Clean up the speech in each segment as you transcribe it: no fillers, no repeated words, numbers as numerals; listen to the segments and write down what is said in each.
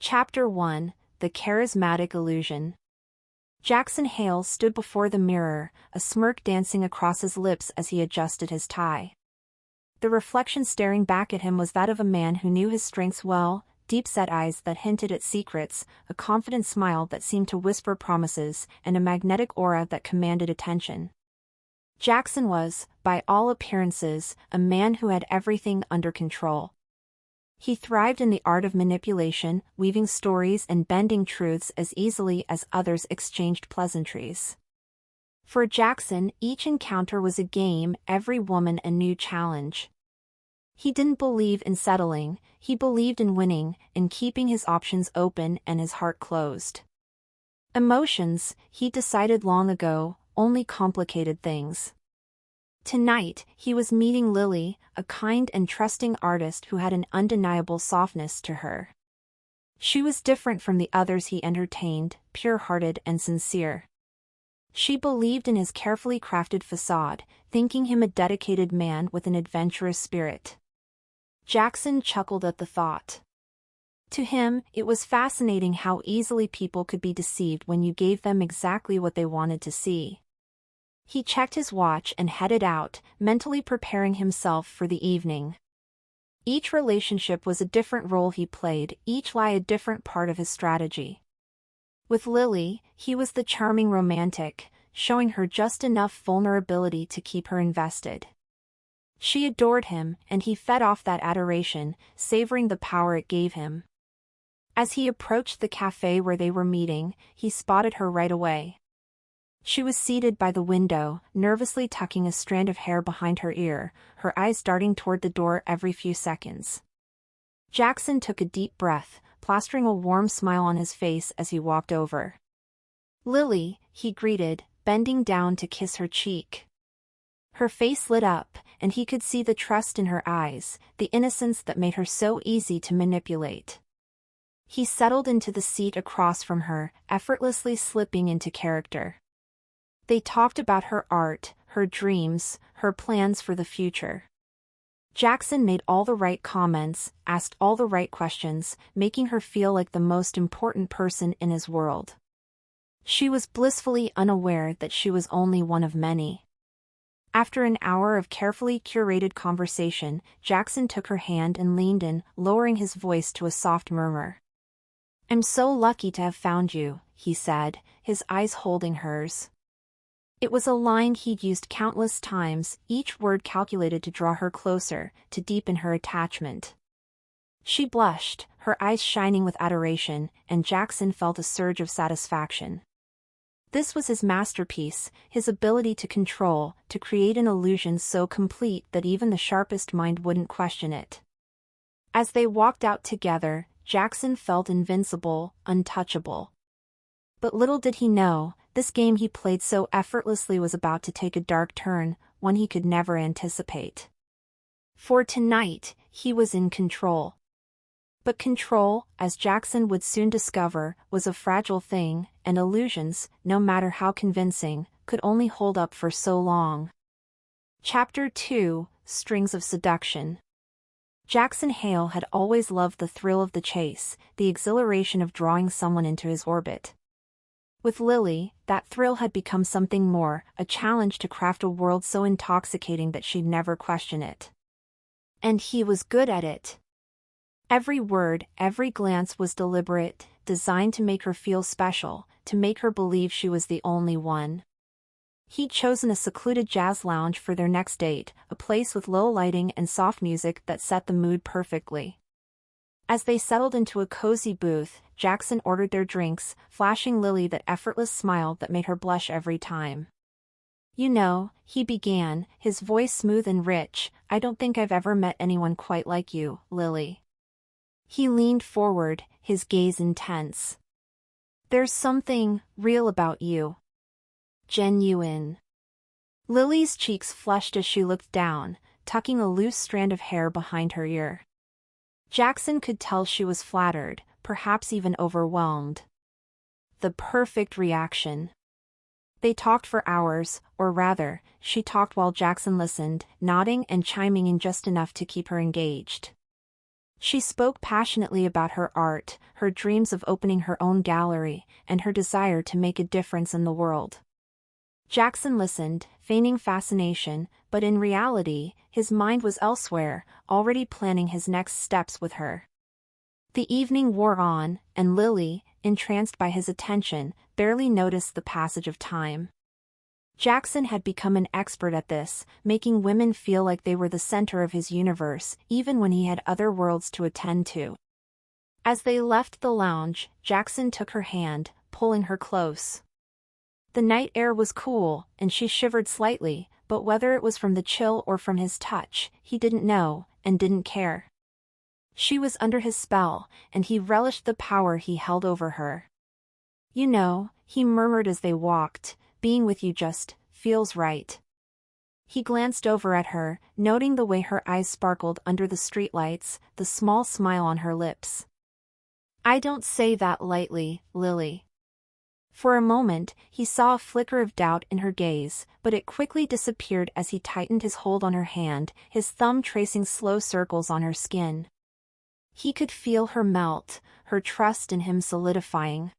Chapter 1: The Charismatic Illusion. Jackson Hale stood before the mirror, a smirk dancing across his lips as he adjusted his tie. The reflection staring back at him was that of a man who knew his strengths well, deep-set eyes that hinted at secrets, a confident smile that seemed to whisper promises, and a magnetic aura that commanded attention. Jackson was, by all appearances, a man who had everything under control. He thrived in the art of manipulation, weaving stories and bending truths as easily as others exchanged pleasantries. For Jackson, each encounter was a game, every woman a new challenge. He didn't believe in settling, he believed in winning, in keeping his options open and his heart closed. Emotions, he decided long ago, only complicated things. Tonight, he was meeting Lily, a kind and trusting artist who had an undeniable softness to her. She was different from the others he entertained, pure-hearted and sincere. She believed in his carefully crafted facade, thinking him a dedicated man with an adventurous spirit. Jackson chuckled at the thought. To him, it was fascinating how easily people could be deceived when you gave them exactly what they wanted to see. He checked his watch and headed out, mentally preparing himself for the evening. Each relationship was a different role he played, each lie a different part of his strategy. With Lily, he was the charming romantic, showing her just enough vulnerability to keep her invested. She adored him, and he fed off that adoration, savoring the power it gave him. As he approached the cafe where they were meeting, he spotted her right away. She was seated by the window, nervously tucking a strand of hair behind her ear, her eyes darting toward the door every few seconds. Jackson took a deep breath, plastering a warm smile on his face as he walked over. "Lily," he greeted, bending down to kiss her cheek. Her face lit up, and he could see the trust in her eyes, the innocence that made her so easy to manipulate. He settled into the seat across from her, effortlessly slipping into character. They talked about her art, her dreams, her plans for the future. Jackson made all the right comments, asked all the right questions, making her feel like the most important person in his world. She was blissfully unaware that she was only one of many. After an hour of carefully curated conversation, Jackson took her hand and leaned in, lowering his voice to a soft murmur. "I'm so lucky to have found you," he said, his eyes holding hers. It was a line he'd used countless times, each word calculated to draw her closer, to deepen her attachment. She blushed, her eyes shining with adoration, and Jackson felt a surge of satisfaction. This was his masterpiece, his ability to control, to create an illusion so complete that even the sharpest mind wouldn't question it. As they walked out together, Jackson felt invincible, untouchable. But little did he know, this game he played so effortlessly was about to take a dark turn, one he could never anticipate. For tonight, he was in control. But control, as Jackson would soon discover, was a fragile thing, and illusions, no matter how convincing, could only hold up for so long. Chapter 2: Strings of Seduction. Jackson Hale had always loved the thrill of the chase, the exhilaration of drawing someone into his orbit. With Lily, that thrill had become something more, a challenge to craft a world so intoxicating that she'd never question it. And he was good at it. Every word, every glance was deliberate, designed to make her feel special, to make her believe she was the only one. He'd chosen a secluded jazz lounge for their next date, a place with low lighting and soft music that set the mood perfectly. As they settled into a cozy booth, Jackson ordered their drinks, flashing Lily that effortless smile that made her blush every time. "You know," he began, his voice smooth and rich, "I don't think I've ever met anyone quite like you, Lily." He leaned forward, his gaze intense. "There's something real about you. Genuine." Lily's cheeks flushed as she looked down, tucking a loose strand of hair behind her ear. Jackson could tell she was flattered, perhaps even overwhelmed. The perfect reaction. They talked for hours, or rather, she talked while Jackson listened, nodding and chiming in just enough to keep her engaged. She spoke passionately about her art, her dreams of opening her own gallery, and her desire to make a difference in the world. Jackson listened, feigning fascination, but in reality, his mind was elsewhere, already planning his next steps with her. The evening wore on, and Lily, entranced by his attention, barely noticed the passage of time. Jackson had become an expert at this, making women feel like they were the center of his universe, even when he had other worlds to attend to. As they left the lounge, Jackson took her hand, pulling her close. The night air was cool, and she shivered slightly, but whether it was from the chill or from his touch, he didn't know, and didn't care. She was under his spell, and he relished the power he held over her. "You know," he murmured as they walked, "being with you just feels right." He glanced over at her, noting the way her eyes sparkled under the streetlights, the small smile on her lips. "I don't say that lightly, Lily." For a moment, he saw a flicker of doubt in her gaze, but it quickly disappeared as he tightened his hold on her hand, his thumb tracing slow circles on her skin. He could feel her melt, her trust in him solidifying.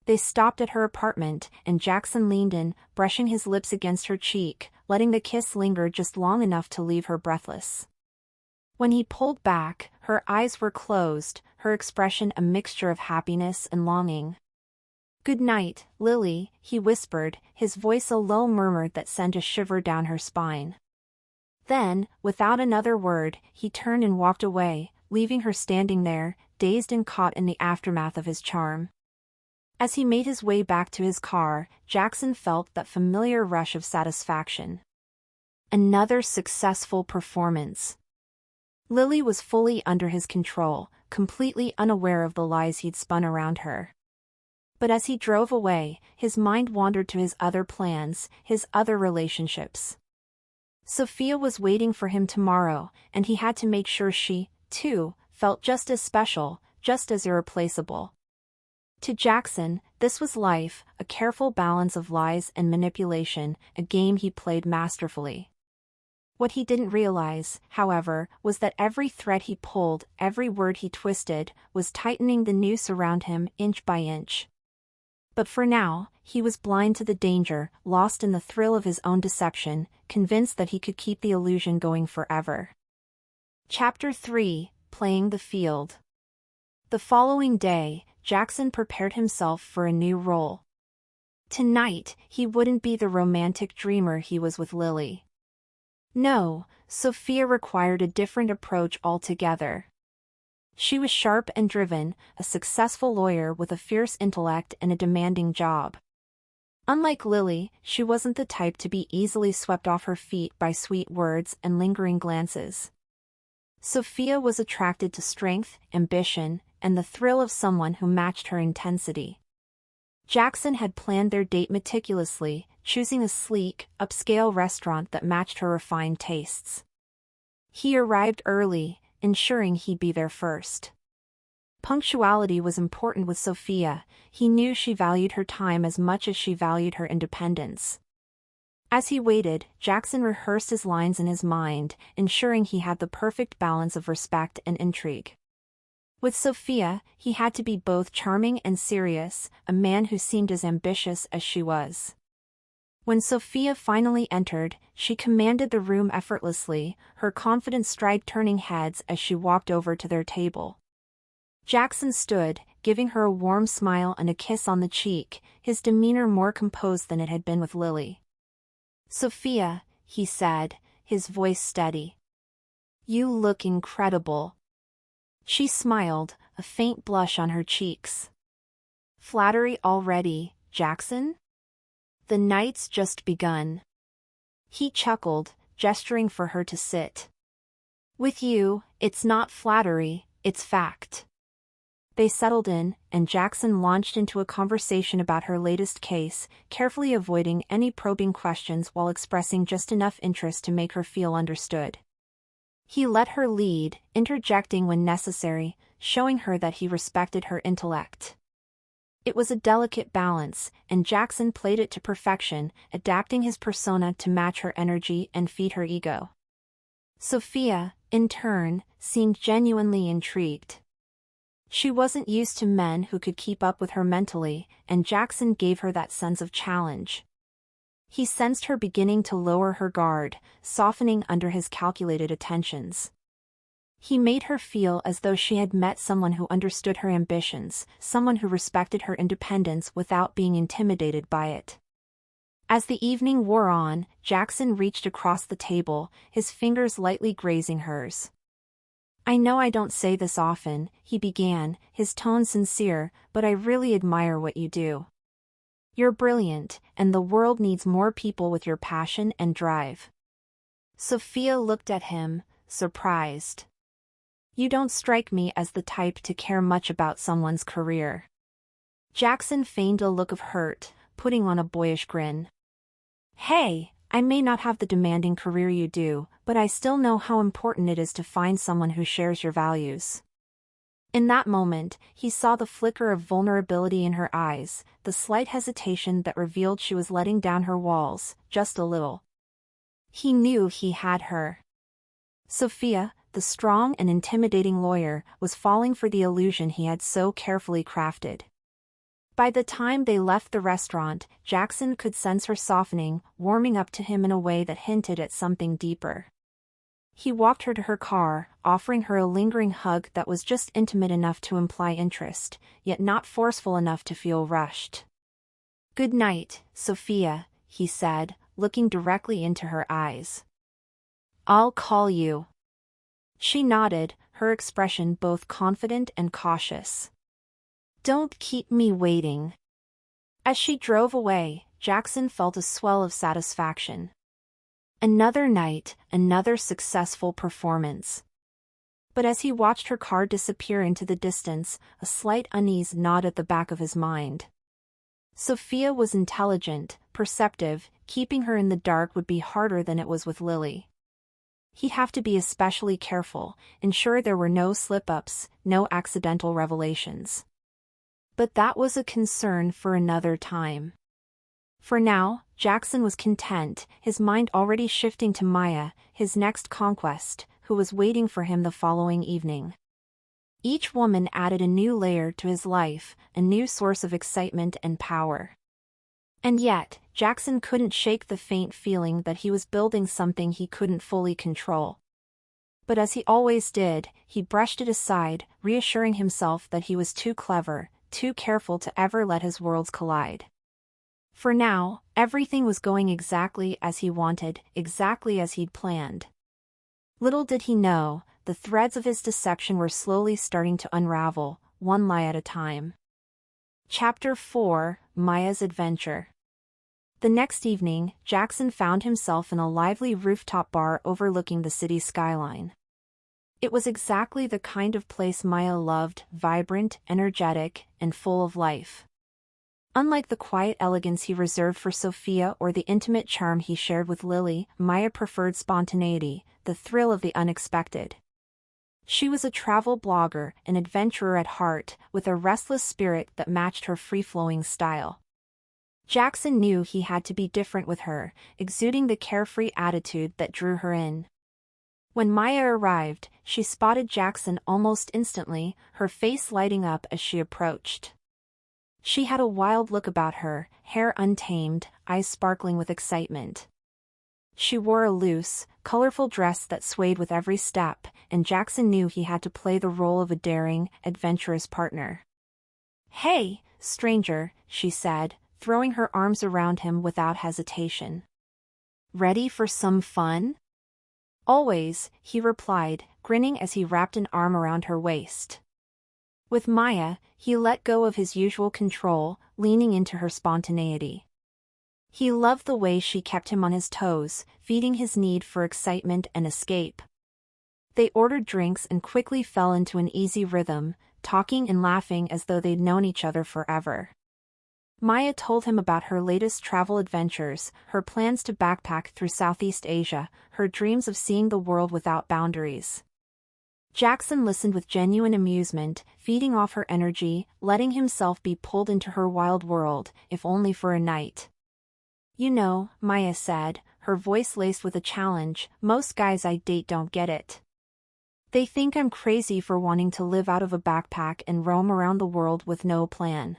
They stopped at her apartment, and Jackson leaned in, brushing his lips against her cheek, letting the kiss linger just long enough to leave her breathless. When he pulled back, her eyes were closed, her expression a mixture of happiness and longing. "Good night, Lily," he whispered, his voice a low murmur that sent a shiver down her spine. Then, without another word, he turned and walked away, leaving her standing there, dazed and caught in the aftermath of his charm. As he made his way back to his car, Jackson felt that familiar rush of satisfaction. Another successful performance. Lily was fully under his control, completely unaware of the lies he'd spun around her. But as he drove away, his mind wandered to his other plans, his other relationships. Sophia was waiting for him tomorrow, and he had to make sure she, too, felt just as special, just as irreplaceable. To Jackson, this was life, a careful balance of lies and manipulation, a game he played masterfully. What he didn't realize, however, was that every thread he pulled, every word he twisted, was tightening the noose around him inch by inch. But for now, he was blind to the danger, lost in the thrill of his own deception, convinced that he could keep the illusion going forever. Chapter 3: Playing the Field. The following day, Jackson prepared himself for a new role. Tonight, he wouldn't be the romantic dreamer he was with Lily. No, Sophia required a different approach altogether. She was sharp and driven, a successful lawyer with a fierce intellect and a demanding job. Unlike Lily, she wasn't the type to be easily swept off her feet by sweet words and lingering glances. Sophia was attracted to strength, ambition, and the thrill of someone who matched her intensity. Jackson had planned their date meticulously, choosing a sleek, upscale restaurant that matched her refined tastes. He arrived early, ensuring he'd be there first. Punctuality was important with Sophia. He knew she valued her time as much as she valued her independence. As he waited, Jackson rehearsed his lines in his mind, ensuring he had the perfect balance of respect and intrigue. With Sophia, he had to be both charming and serious, a man who seemed as ambitious as she was. When Sophia finally entered, she commanded the room effortlessly, her confident stride turning heads as she walked over to their table. Jackson stood, giving her a warm smile and a kiss on the cheek, his demeanor more composed than it had been with Lily. "Sophia," he said, his voice steady. "You look incredible." She smiled, a faint blush on her cheeks. "Flattery already, Jackson? The night's just begun." He chuckled, gesturing for her to sit. "With you, it's not flattery, it's fact." They settled in, and Jackson launched into a conversation about her latest case, carefully avoiding any probing questions while expressing just enough interest to make her feel understood. He let her lead, interjecting when necessary, showing her that he respected her intellect. It was a delicate balance, and Jackson played it to perfection, adapting his persona to match her energy and feed her ego. Sophia, in turn, seemed genuinely intrigued. She wasn't used to men who could keep up with her mentally, and Jackson gave her that sense of challenge. He sensed her beginning to lower her guard, softening under his calculated attentions. He made her feel as though she had met someone who understood her ambitions, someone who respected her independence without being intimidated by it. As the evening wore on, Jackson reached across the table, his fingers lightly grazing hers. "I know I don't say this often," he began, his tone sincere, "but I really admire what you do. You're brilliant, and the world needs more people with your passion and drive." Sophia looked at him, surprised. "You don't strike me as the type to care much about someone's career." Jackson feigned a look of hurt, putting on a boyish grin. "Hey, I may not have the demanding career you do, but I still know how important it is to find someone who shares your values." In that moment, he saw the flicker of vulnerability in her eyes, the slight hesitation that revealed she was letting down her walls, just a little. He knew he had her. Sophia, the strong and intimidating lawyer, was falling for the illusion he had so carefully crafted. By the time they left the restaurant, Jackson could sense her softening, warming up to him in a way that hinted at something deeper. He walked her to her car, offering her a lingering hug that was just intimate enough to imply interest, yet not forceful enough to feel rushed. "Good night, Sophia," he said, looking directly into her eyes. "I'll call you." She nodded, her expression both confident and cautious. "Don't keep me waiting." As she drove away, Jackson felt a swell of satisfaction. Another night, another successful performance. But as he watched her car disappear into the distance, a slight unease gnawed at the back of his mind. Sophia was intelligent, perceptive, keeping her in the dark would be harder than it was with Lily. He'd have to be especially careful, ensure there were no slip-ups, no accidental revelations. But that was a concern for another time. For now, Jackson was content, his mind already shifting to Maya, his next conquest, who was waiting for him the following evening. Each woman added a new layer to his life, a new source of excitement and power. And yet, Jackson couldn't shake the faint feeling that he was building something he couldn't fully control. But as he always did, he brushed it aside, reassuring himself that he was too clever, too careful to ever let his worlds collide. For now, everything was going exactly as he wanted, exactly as he'd planned. Little did he know, the threads of his deception were slowly starting to unravel, one lie at a time. Chapter 4: Maya's Adventure. The next evening, Jackson found himself in a lively rooftop bar overlooking the city skyline. It was exactly the kind of place Maya loved, vibrant, energetic, and full of life. Unlike the quiet elegance he reserved for Sophia or the intimate charm he shared with Lily, Maya preferred spontaneity, the thrill of the unexpected. She was a travel blogger, an adventurer at heart, with a restless spirit that matched her free-flowing style. Jackson knew he had to be different with her, exuding the carefree attitude that drew her in. When Maya arrived, she spotted Jackson almost instantly, her face lighting up as she approached. She had a wild look about her, hair untamed, eyes sparkling with excitement. She wore a loose, colorful dress that swayed with every step, and Jackson knew he had to play the role of a daring, adventurous partner. "Hey, stranger," she said, throwing her arms around him without hesitation. "Ready for some fun?" "Always," he replied, grinning as he wrapped an arm around her waist. With Maya, he let go of his usual control, leaning into her spontaneity. He loved the way she kept him on his toes, feeding his need for excitement and escape. They ordered drinks and quickly fell into an easy rhythm, talking and laughing as though they'd known each other forever. Maya told him about her latest travel adventures, her plans to backpack through Southeast Asia, her dreams of seeing the world without boundaries. Jackson listened with genuine amusement, feeding off her energy, letting himself be pulled into her wild world, if only for a night. "You know," Maya said, her voice laced with a challenge. "Most guys I date don't get it. They think I'm crazy for wanting to live out of a backpack and roam around the world with no plan."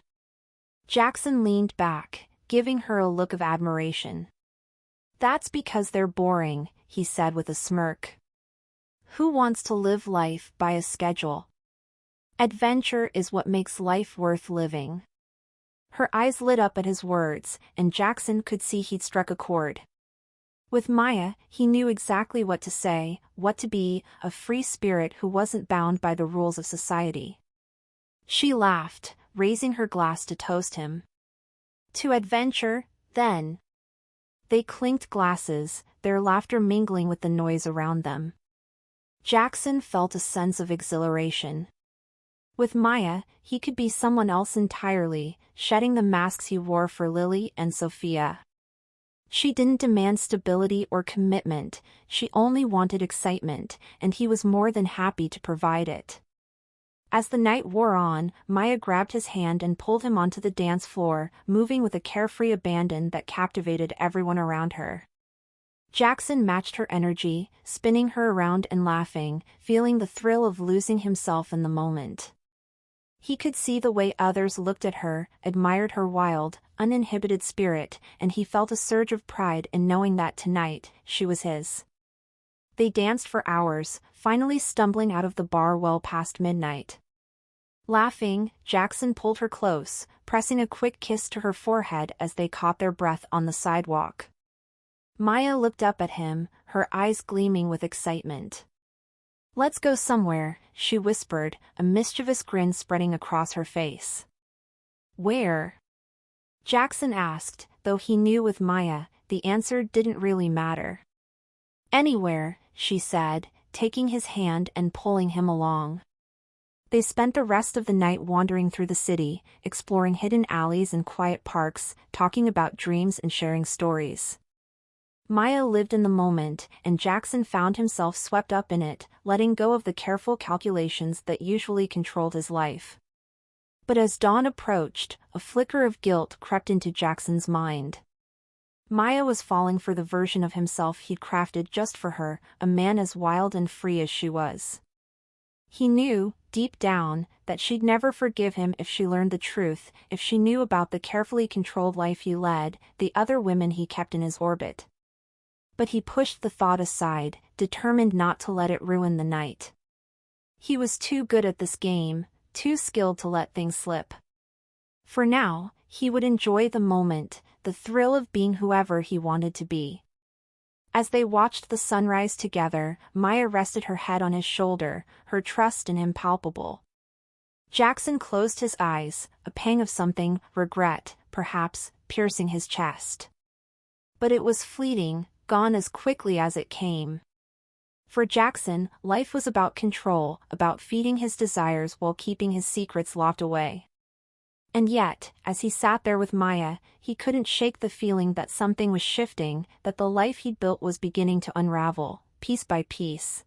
Jackson leaned back, giving her a look of admiration. "That's because they're boring," he said with a smirk. "Who wants to live life by a schedule? Adventure is what makes life worth living." Her eyes lit up at his words, and Jackson could see he'd struck a chord. With Maya, he knew exactly what to say, what to be, a free spirit who wasn't bound by the rules of society. She laughed, raising her glass to toast him. "To adventure, then." They clinked glasses, their laughter mingling with the noise around them. Jackson felt a sense of exhilaration. With Maya, he could be someone else entirely, shedding the masks he wore for Lily and Sophia. She didn't demand stability or commitment, she only wanted excitement, and he was more than happy to provide it. As the night wore on, Maya grabbed his hand and pulled him onto the dance floor, moving with a carefree abandon that captivated everyone around her. Jackson matched her energy, spinning her around and laughing, feeling the thrill of losing himself in the moment. He could see the way others looked at her, admired her wild, uninhibited spirit, and he felt a surge of pride in knowing that tonight, she was his. They danced for hours, finally stumbling out of the bar well past midnight. Laughing, Jackson pulled her close, pressing a quick kiss to her forehead as they caught their breath on the sidewalk. Maya looked up at him, her eyes gleaming with excitement. "Let's go somewhere," she whispered, a mischievous grin spreading across her face. "Where?" Jackson asked, though he knew with Maya, the answer didn't really matter. "Anywhere," she said, taking his hand and pulling him along. They spent the rest of the night wandering through the city, exploring hidden alleys and quiet parks, talking about dreams and sharing stories. Maya lived in the moment, and Jackson found himself swept up in it, letting go of the careful calculations that usually controlled his life. But as dawn approached, a flicker of guilt crept into Jackson's mind. Maya was falling for the version of himself he'd crafted just for her, a man as wild and free as she was. He knew, deep down, that she'd never forgive him if she learned the truth, if she knew about the carefully controlled life he led, the other women he kept in his orbit. But he pushed the thought aside, determined not to let it ruin the night. He was too good at this game, too skilled to let things slip. For now, he would enjoy the moment, the thrill of being whoever he wanted to be. As they watched the sunrise together, Maya rested her head on his shoulder, her trust in him palpable. Jackson closed his eyes, a pang of something, regret, perhaps, piercing his chest. But it was fleeting, gone as quickly as it came. For Jackson, life was about control, about feeding his desires while keeping his secrets locked away. And yet, as he sat there with Maya, he couldn't shake the feeling that something was shifting, that the life he'd built was beginning to unravel, piece by piece.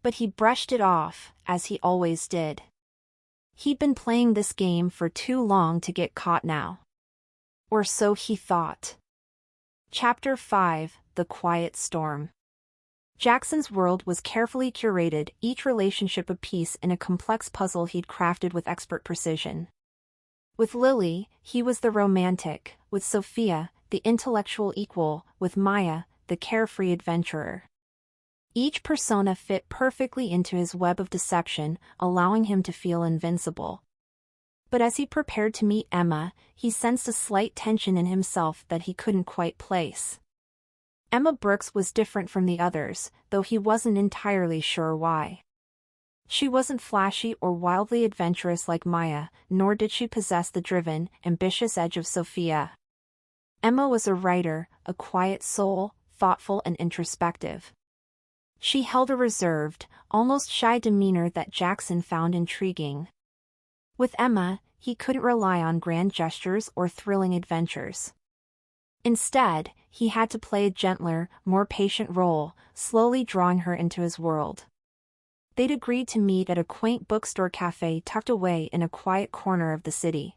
But he brushed it off, as he always did. He'd been playing this game for too long to get caught now. Or so he thought. Chapter 5: The Quiet Storm. Jackson's world was carefully curated, each relationship a piece in a complex puzzle he'd crafted with expert precision. With Lily, he was the romantic, with Sophia, the intellectual equal, with Maya, the carefree adventurer. Each persona fit perfectly into his web of deception, allowing him to feel invincible. But as he prepared to meet Emma, he sensed a slight tension in himself that he couldn't quite place. Emma Brooks was different from the others, though he wasn't entirely sure why. She wasn't flashy or wildly adventurous like Maya, nor did she possess the driven, ambitious edge of Sophia. Emma was a writer, a quiet soul, thoughtful and introspective. She held a reserved, almost shy demeanor that Jackson found intriguing. With Emma, he couldn't rely on grand gestures or thrilling adventures. Instead, he had to play a gentler, more patient role, slowly drawing her into his world. They'd agreed to meet at a quaint bookstore cafe tucked away in a quiet corner of the city.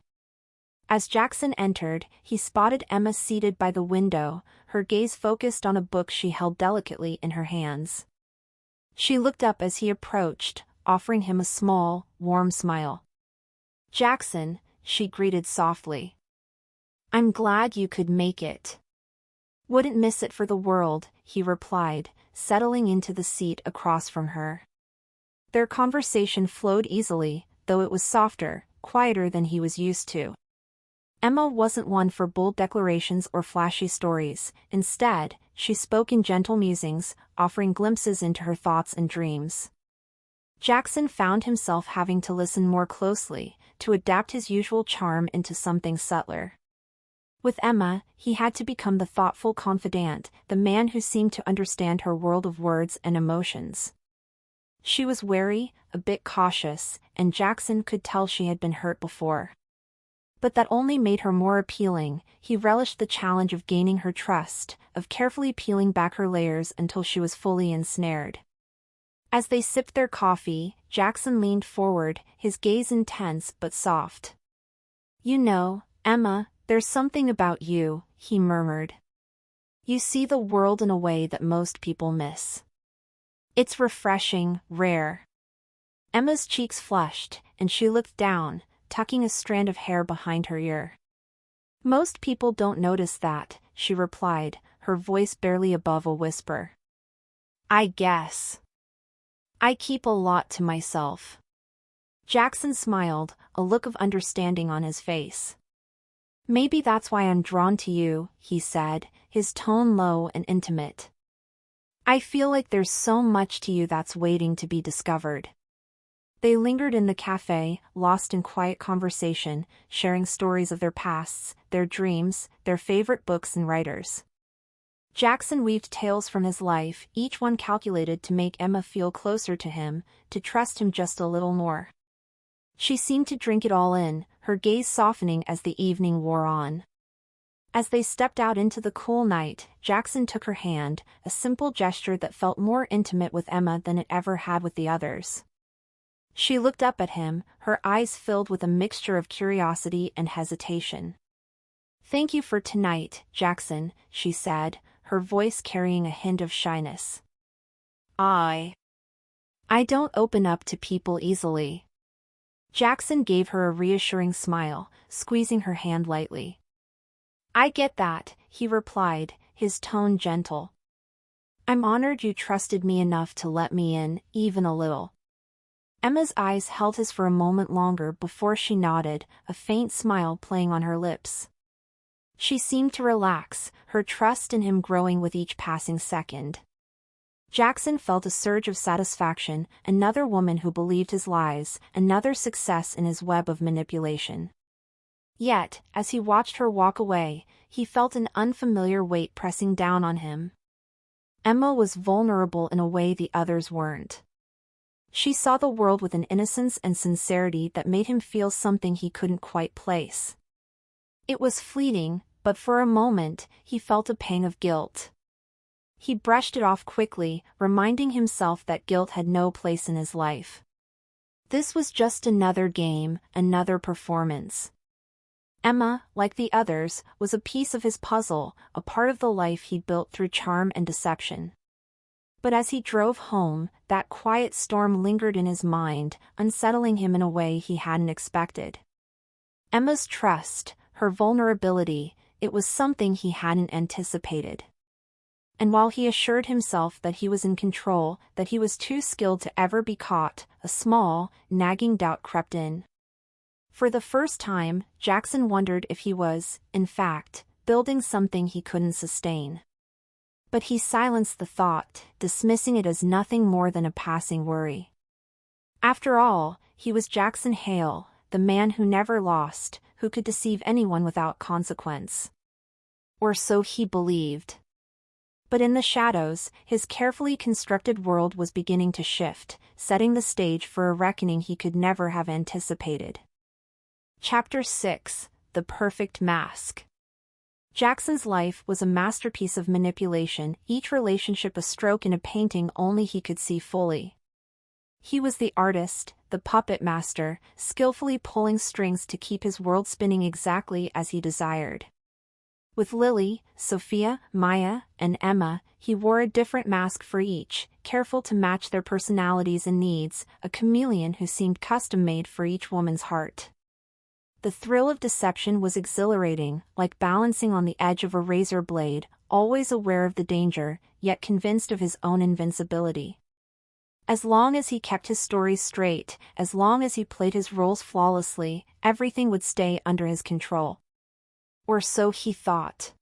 As Jackson entered, he spotted Emma seated by the window, her gaze focused on a book she held delicately in her hands. She looked up as he approached, offering him a small, warm smile. "Jackson," she greeted softly. "I'm glad you could make it." "Wouldn't miss it for the world," he replied, settling into the seat across from her. Their conversation flowed easily, though it was softer, quieter than he was used to. Emma wasn't one for bold declarations or flashy stories. Instead, she spoke in gentle musings, offering glimpses into her thoughts and dreams. Jackson found himself having to listen more closely, to adapt his usual charm into something subtler. With Emma, he had to become the thoughtful confidant, the man who seemed to understand her world of words and emotions. She was wary, a bit cautious, and Jackson could tell she had been hurt before. But that only made her more appealing. He relished the challenge of gaining her trust, of carefully peeling back her layers until she was fully ensnared. As they sipped their coffee, Jackson leaned forward, his gaze intense but soft. "You know, Emma, there's something about you," he murmured. "You see the world in a way that most people miss. It's refreshing, rare." Emma's cheeks flushed, and she looked down, tucking a strand of hair behind her ear. "Most people don't notice that," she replied, her voice barely above a whisper. "I guess I keep a lot to myself." Jackson smiled, a look of understanding on his face. "Maybe that's why I'm drawn to you," he said, his tone low and intimate. "I feel like there's so much to you that's waiting to be discovered." They lingered in the cafe, lost in quiet conversation, sharing stories of their pasts, their dreams, their favorite books and writers. Jackson weaved tales from his life, each one calculated to make Emma feel closer to him, to trust him just a little more. She seemed to drink it all in, her gaze softening as the evening wore on. As they stepped out into the cool night, Jackson took her hand, a simple gesture that felt more intimate with Emma than it ever had with the others. She looked up at him, her eyes filled with a mixture of curiosity and hesitation. "Thank you for tonight, Jackson," she said, her voice carrying a hint of shyness. I don't open up to people easily." Jackson gave her a reassuring smile, squeezing her hand lightly. "I get that," he replied, his tone gentle. "I'm honored you trusted me enough to let me in, even a little." Emma's eyes held his for a moment longer before she nodded, a faint smile playing on her lips. She seemed to relax, her trust in him growing with each passing second. Jackson felt a surge of satisfaction, another woman who believed his lies, another success in his web of manipulation. Yet, as he watched her walk away, he felt an unfamiliar weight pressing down on him. Emma was vulnerable in a way the others weren't. She saw the world with an innocence and sincerity that made him feel something he couldn't quite place. It was fleeting, but for a moment, he felt a pang of guilt. He brushed it off quickly, reminding himself that guilt had no place in his life. This was just another game, another performance. Emma, like the others, was a piece of his puzzle, a part of the life he'd built through charm and deception. But as he drove home, that quiet storm lingered in his mind, unsettling him in a way he hadn't expected. Emma's trust, her vulnerability, it was something he hadn't anticipated. And while he assured himself that he was in control, that he was too skilled to ever be caught, a small, nagging doubt crept in. For the first time, Jackson wondered if he was, in fact, building something he couldn't sustain. But he silenced the thought, dismissing it as nothing more than a passing worry. After all, he was Jackson Hale, the man who never lost, who could deceive anyone without consequence. Or so he believed. But in the shadows, his carefully constructed world was beginning to shift, setting the stage for a reckoning he could never have anticipated. Chapter 6: The Perfect Mask. Jackson's life was a masterpiece of manipulation, each relationship a stroke in a painting only he could see fully. He was the artist, the puppet master, skillfully pulling strings to keep his world spinning exactly as he desired. With Lily, Sophia, Maya, and Emma, he wore a different mask for each, careful to match their personalities and needs, a chameleon who seemed custom-made for each woman's heart. The thrill of deception was exhilarating, like balancing on the edge of a razor blade, always aware of the danger, yet convinced of his own invincibility. As long as he kept his stories straight, as long as he played his roles flawlessly, everything would stay under his control. Or so he thought.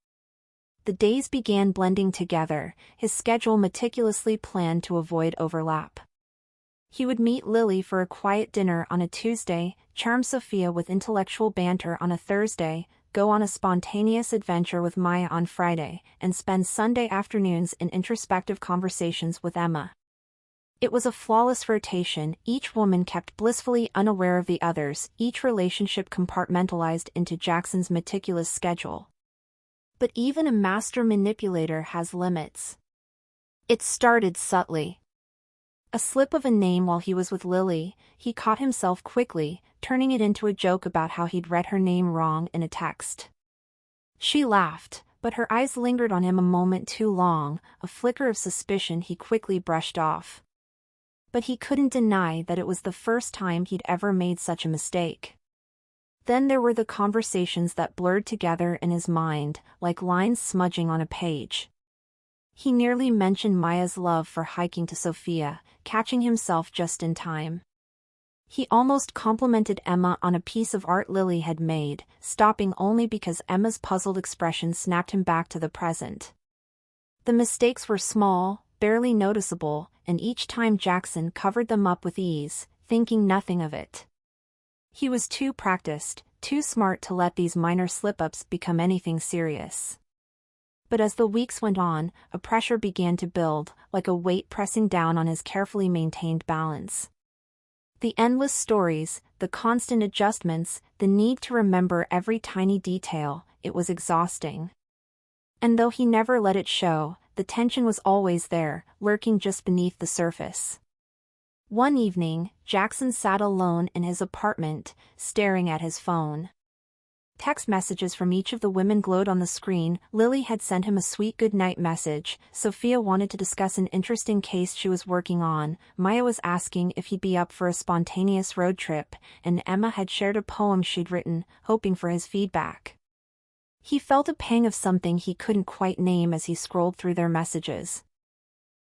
The days began blending together, his schedule meticulously planned to avoid overlap. He would meet Lily for a quiet dinner on a Tuesday, charm Sophia with intellectual banter on a Thursday, go on a spontaneous adventure with Maya on Friday, and spend Sunday afternoons in introspective conversations with Emma. It was a flawless rotation, each woman kept blissfully unaware of the others, each relationship compartmentalized into Jackson's meticulous schedule. But even a master manipulator has limits. It started subtly. A slip of a name while he was with Lily, he caught himself quickly, turning it into a joke about how he'd read her name wrong in a text. She laughed, but her eyes lingered on him a moment too long, a flicker of suspicion he quickly brushed off. But he couldn't deny that it was the first time he'd ever made such a mistake. Then there were the conversations that blurred together in his mind, like lines smudging on a page. He nearly mentioned Maya's love for hiking to Sophia, catching himself just in time. He almost complimented Emma on a piece of art Lily had made, stopping only because Emma's puzzled expression snapped him back to the present. The mistakes were small, barely noticeable, and each time Jackson covered them up with ease, thinking nothing of it. He was too practiced, too smart to let these minor slip-ups become anything serious. But as the weeks went on, a pressure began to build, like a weight pressing down on his carefully maintained balance. The endless stories, the constant adjustments, the need to remember every tiny detail, it was exhausting. And though he never let it show, the tension was always there, lurking just beneath the surface. One evening, Jackson sat alone in his apartment, staring at his phone. Text messages from each of the women glowed on the screen. Lily had sent him a sweet goodnight message, Sophia wanted to discuss an interesting case she was working on, Maya was asking if he'd be up for a spontaneous road trip, and Emma had shared a poem she'd written, hoping for his feedback. He felt a pang of something he couldn't quite name as he scrolled through their messages.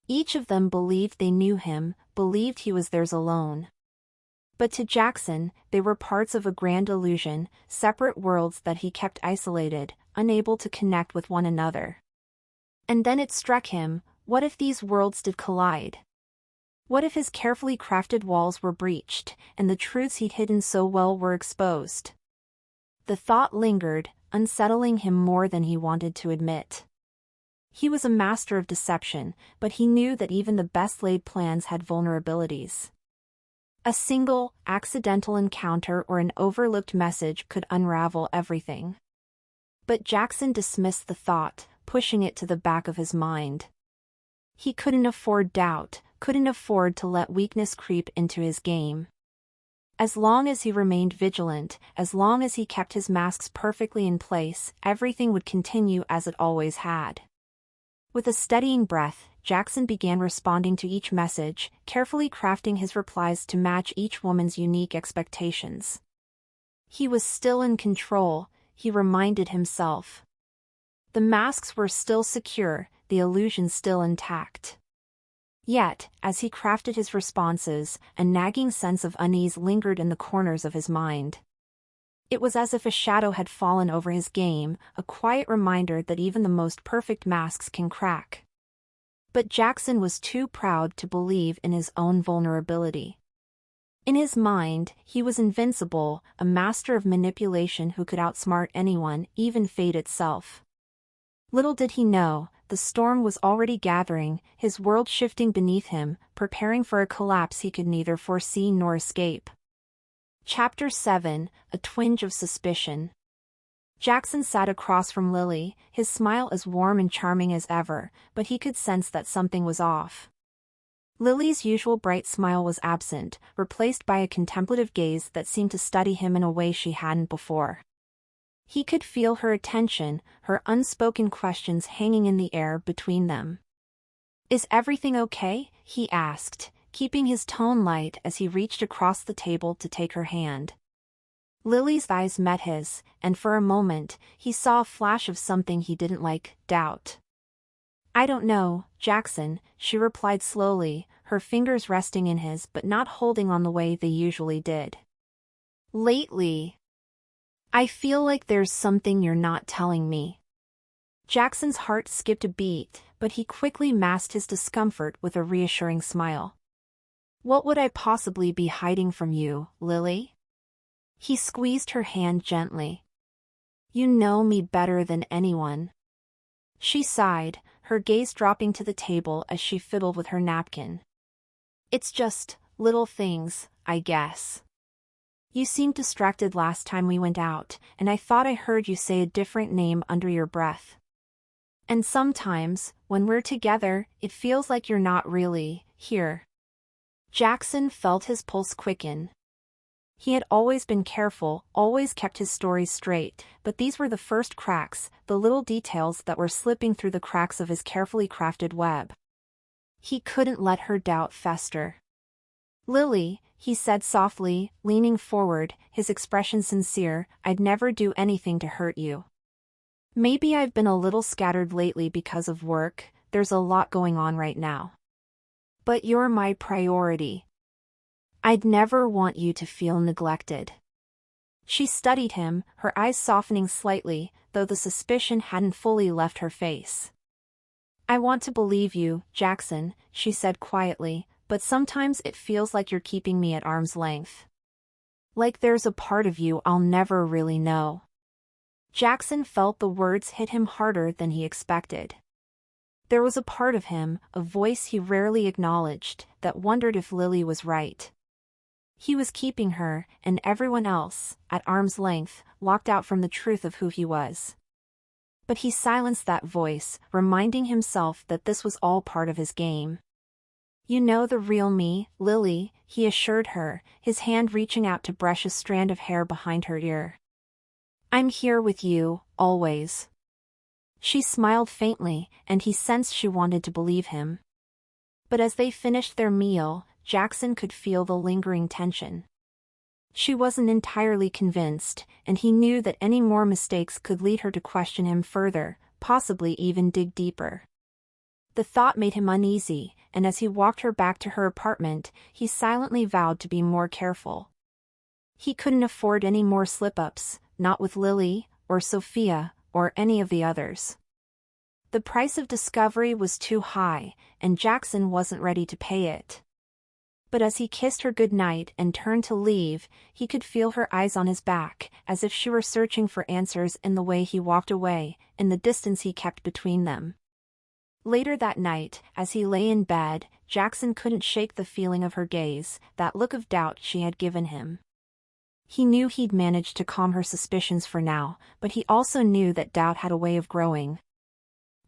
Each of them believed they knew him, believed he was theirs alone. But to Jackson, they were parts of a grand illusion, separate worlds that he kept isolated, unable to connect with one another. And then it struck him, what if these worlds did collide? What if his carefully crafted walls were breached, and the truths he'd hidden so well were exposed? The thought lingered, unsettling him more than he wanted to admit. He was a master of deception, but he knew that even the best-laid plans had vulnerabilities. A single, accidental encounter or an overlooked message could unravel everything. But Jackson dismissed the thought, pushing it to the back of his mind. He couldn't afford doubt, couldn't afford to let weakness creep into his game. As long as he remained vigilant, as long as he kept his masks perfectly in place, everything would continue as it always had. With a steadying breath, Jackson began responding to each message, carefully crafting his replies to match each woman's unique expectations. He was still in control, he reminded himself. The masks were still secure, the illusion still intact. Yet, as he crafted his responses, a nagging sense of unease lingered in the corners of his mind. It was as if a shadow had fallen over his game, a quiet reminder that even the most perfect masks can crack. But Jackson was too proud to believe in his own vulnerability. In his mind, he was invincible, a master of manipulation who could outsmart anyone, even fate itself. Little did he know, the storm was already gathering, his world shifting beneath him, preparing for a collapse he could neither foresee nor escape. Chapter 7, A Twinge of Suspicion. Jackson sat across from Lily, his smile as warm and charming as ever, but he could sense that something was off. Lily's usual bright smile was absent, replaced by a contemplative gaze that seemed to study him in a way she hadn't before. He could feel her attention, her unspoken questions hanging in the air between them. "Is everything okay?" he asked, keeping his tone light as he reached across the table to take her hand. Lily's eyes met his, and for a moment, he saw a flash of something he didn't like, doubt. "I don't know, Jackson," she replied slowly, her fingers resting in his but not holding on the way they usually did. "Lately, I feel like there's something you're not telling me." Jackson's heart skipped a beat, but he quickly masked his discomfort with a reassuring smile. "What would I possibly be hiding from you, Lily?" He squeezed her hand gently. "You know me better than anyone." She sighed, her gaze dropping to the table as she fiddled with her napkin. "It's just little things, I guess. You seemed distracted last time we went out, and I thought I heard you say a different name under your breath. And sometimes, when we're together, it feels like you're not really here." Jackson felt his pulse quicken. He had always been careful, always kept his stories straight, but these were the first cracks, the little details that were slipping through the cracks of his carefully crafted web. He couldn't let her doubt fester. "Lily," he said softly, leaning forward, his expression sincere, "I'd never do anything to hurt you. Maybe I've been a little scattered lately because of work, there's a lot going on right now. But you're my priority. I'd never want you to feel neglected." She studied him, her eyes softening slightly, though the suspicion hadn't fully left her face. "I want to believe you, Jackson," she said quietly, "but sometimes it feels like you're keeping me at arm's length. Like there's a part of you I'll never really know." Jackson felt the words hit him harder than he expected. There was a part of him, a voice he rarely acknowledged, that wondered if Lily was right. He was keeping her, and everyone else, at arm's length, locked out from the truth of who he was. But he silenced that voice, reminding himself that this was all part of his game. "You know the real me, Lily," he assured her, his hand reaching out to brush a strand of hair behind her ear. "I'm here with you, always." She smiled faintly, and he sensed she wanted to believe him. But as they finished their meal, Jackson could feel the lingering tension. She wasn't entirely convinced, and he knew that any more mistakes could lead her to question him further, possibly even dig deeper. The thought made him uneasy, and as he walked her back to her apartment, he silently vowed to be more careful. He couldn't afford any more slip-ups, not with Lily, or Sophia, or any of the others. The price of discovery was too high, and Jackson wasn't ready to pay it. But as he kissed her goodnight and turned to leave, he could feel her eyes on his back, as if she were searching for answers in the way he walked away, in the distance he kept between them. Later that night, as he lay in bed, Jackson couldn't shake the feeling of her gaze, that look of doubt she had given him. He knew he'd managed to calm her suspicions for now, but he also knew that doubt had a way of growing.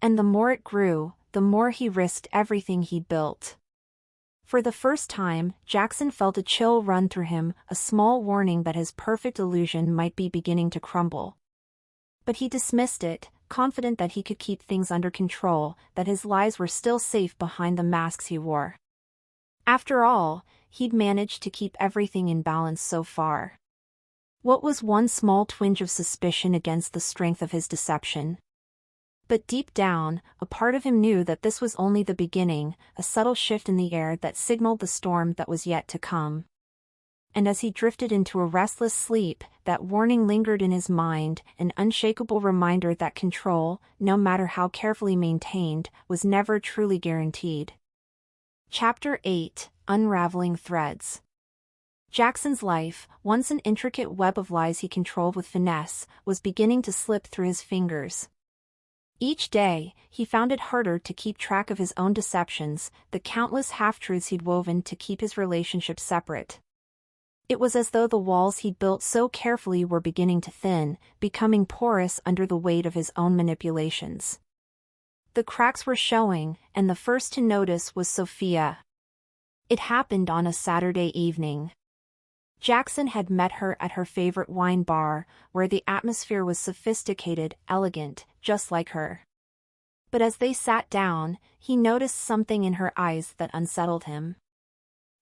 And the more it grew, the more he risked everything he'd built. For the first time, Jackson felt a chill run through him, a small warning that his perfect illusion might be beginning to crumble. But he dismissed it, confident that he could keep things under control, that his lies were still safe behind the masks he wore. After all, he'd managed to keep everything in balance so far. What was one small twinge of suspicion against the strength of his deception? But deep down, a part of him knew that this was only the beginning, a subtle shift in the air that signaled the storm that was yet to come. And as he drifted into a restless sleep, that warning lingered in his mind, an unshakable reminder that control, no matter how carefully maintained, was never truly guaranteed. Chapter 8: Unraveling Threads. Jackson's life, once an intricate web of lies he controlled with finesse, was beginning to slip through his fingers. Each day, he found it harder to keep track of his own deceptions, the countless half-truths he'd woven to keep his relationships separate. It was as though the walls he'd built so carefully were beginning to thin, becoming porous under the weight of his own manipulations. The cracks were showing, and the first to notice was Sophia. It happened on a Saturday evening. Jackson had met her at her favorite wine bar, where the atmosphere was sophisticated, elegant, just like her. But as they sat down, he noticed something in her eyes that unsettled him.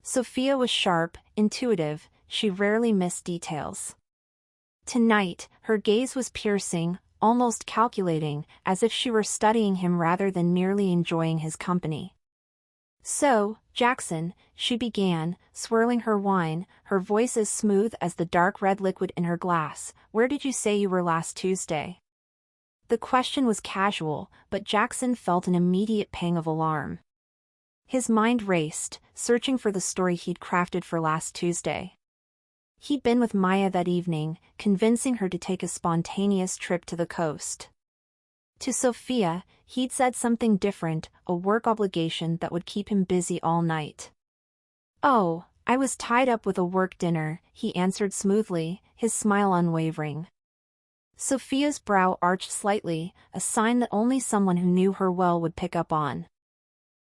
Sophia was sharp, intuitive, she rarely missed details. Tonight, her gaze was piercing, almost calculating, as if she were studying him rather than merely enjoying his company. "So, Jackson," she began, swirling her wine, her voice as smooth as the dark red liquid in her glass, "where did you say you were last Tuesday?" The question was casual, but Jackson felt an immediate pang of alarm. His mind raced, searching for the story he'd crafted for last Tuesday. He'd been with Maya that evening, convincing her to take a spontaneous trip to the coast. To Sophia, he'd said something different, a work obligation that would keep him busy all night. "Oh, I was tied up with a work dinner," he answered smoothly, his smile unwavering. Sophia's brow arched slightly, a sign that only someone who knew her well would pick up on.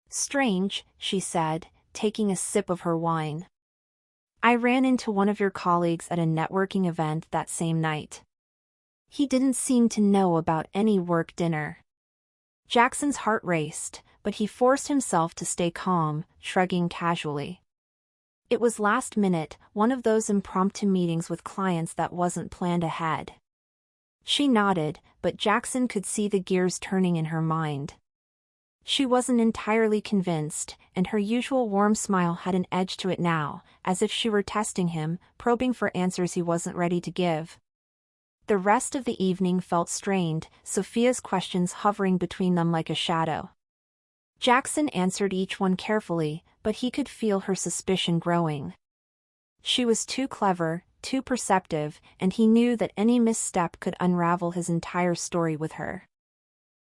"Strange," she said, taking a sip of her wine. "I ran into one of your colleagues at a networking event that same night. He didn't seem to know about any work dinner." Jackson's heart raced, but he forced himself to stay calm, shrugging casually. It was last minute, one of those impromptu meetings with clients that wasn't planned ahead. She nodded, but Jackson could see the gears turning in her mind. She wasn't entirely convinced, and her usual warm smile had an edge to it now, as if she were testing him, probing for answers he wasn't ready to give. The rest of the evening felt strained, Sophia's questions hovering between them like a shadow. Jackson answered each one carefully, but he could feel her suspicion growing. She was too clever, too perceptive, and he knew that any misstep could unravel his entire story with her.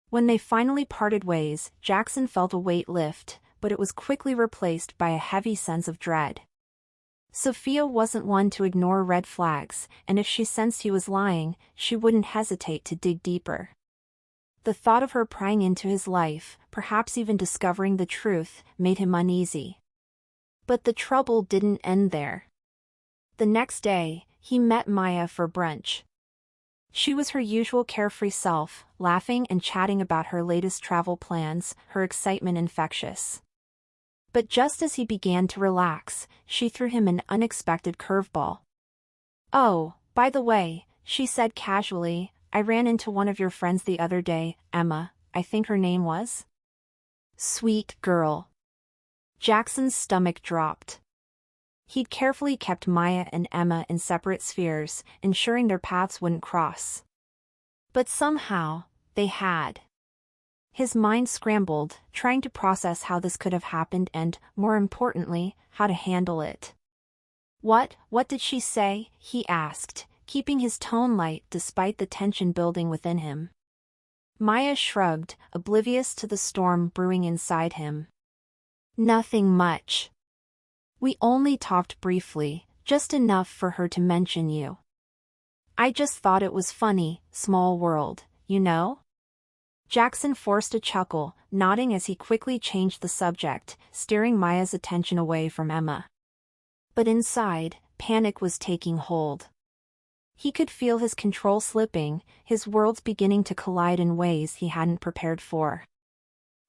When they finally parted ways, Jackson felt a weight lift, but it was quickly replaced by a heavy sense of dread. Sophia wasn't one to ignore red flags, and if she sensed he was lying, she wouldn't hesitate to dig deeper. The thought of her prying into his life, perhaps even discovering the truth, made him uneasy. But the trouble didn't end there. The next day, he met Maya for brunch. She was her usual carefree self, laughing and chatting about her latest travel plans, her excitement infectious. But just as he began to relax, she threw him an unexpected curveball. "Oh, by the way," she said casually, "I ran into one of your friends the other day, Emma, I think her name was." Sweet girl. Jackson's stomach dropped. He'd carefully kept Maya and Emma in separate spheres, ensuring their paths wouldn't cross. But somehow, they had. His mind scrambled, trying to process how this could have happened and, more importantly, how to handle it. What did she say?" he asked, keeping his tone light despite the tension building within him. Maya shrugged, oblivious to the storm brewing inside him. "Nothing much. We only talked briefly, just enough for her to mention you. I just thought it was funny, small world, you know?" Jackson forced a chuckle, nodding as he quickly changed the subject, steering Maya's attention away from Emma. But inside, panic was taking hold. He could feel his control slipping, his worlds beginning to collide in ways he hadn't prepared for.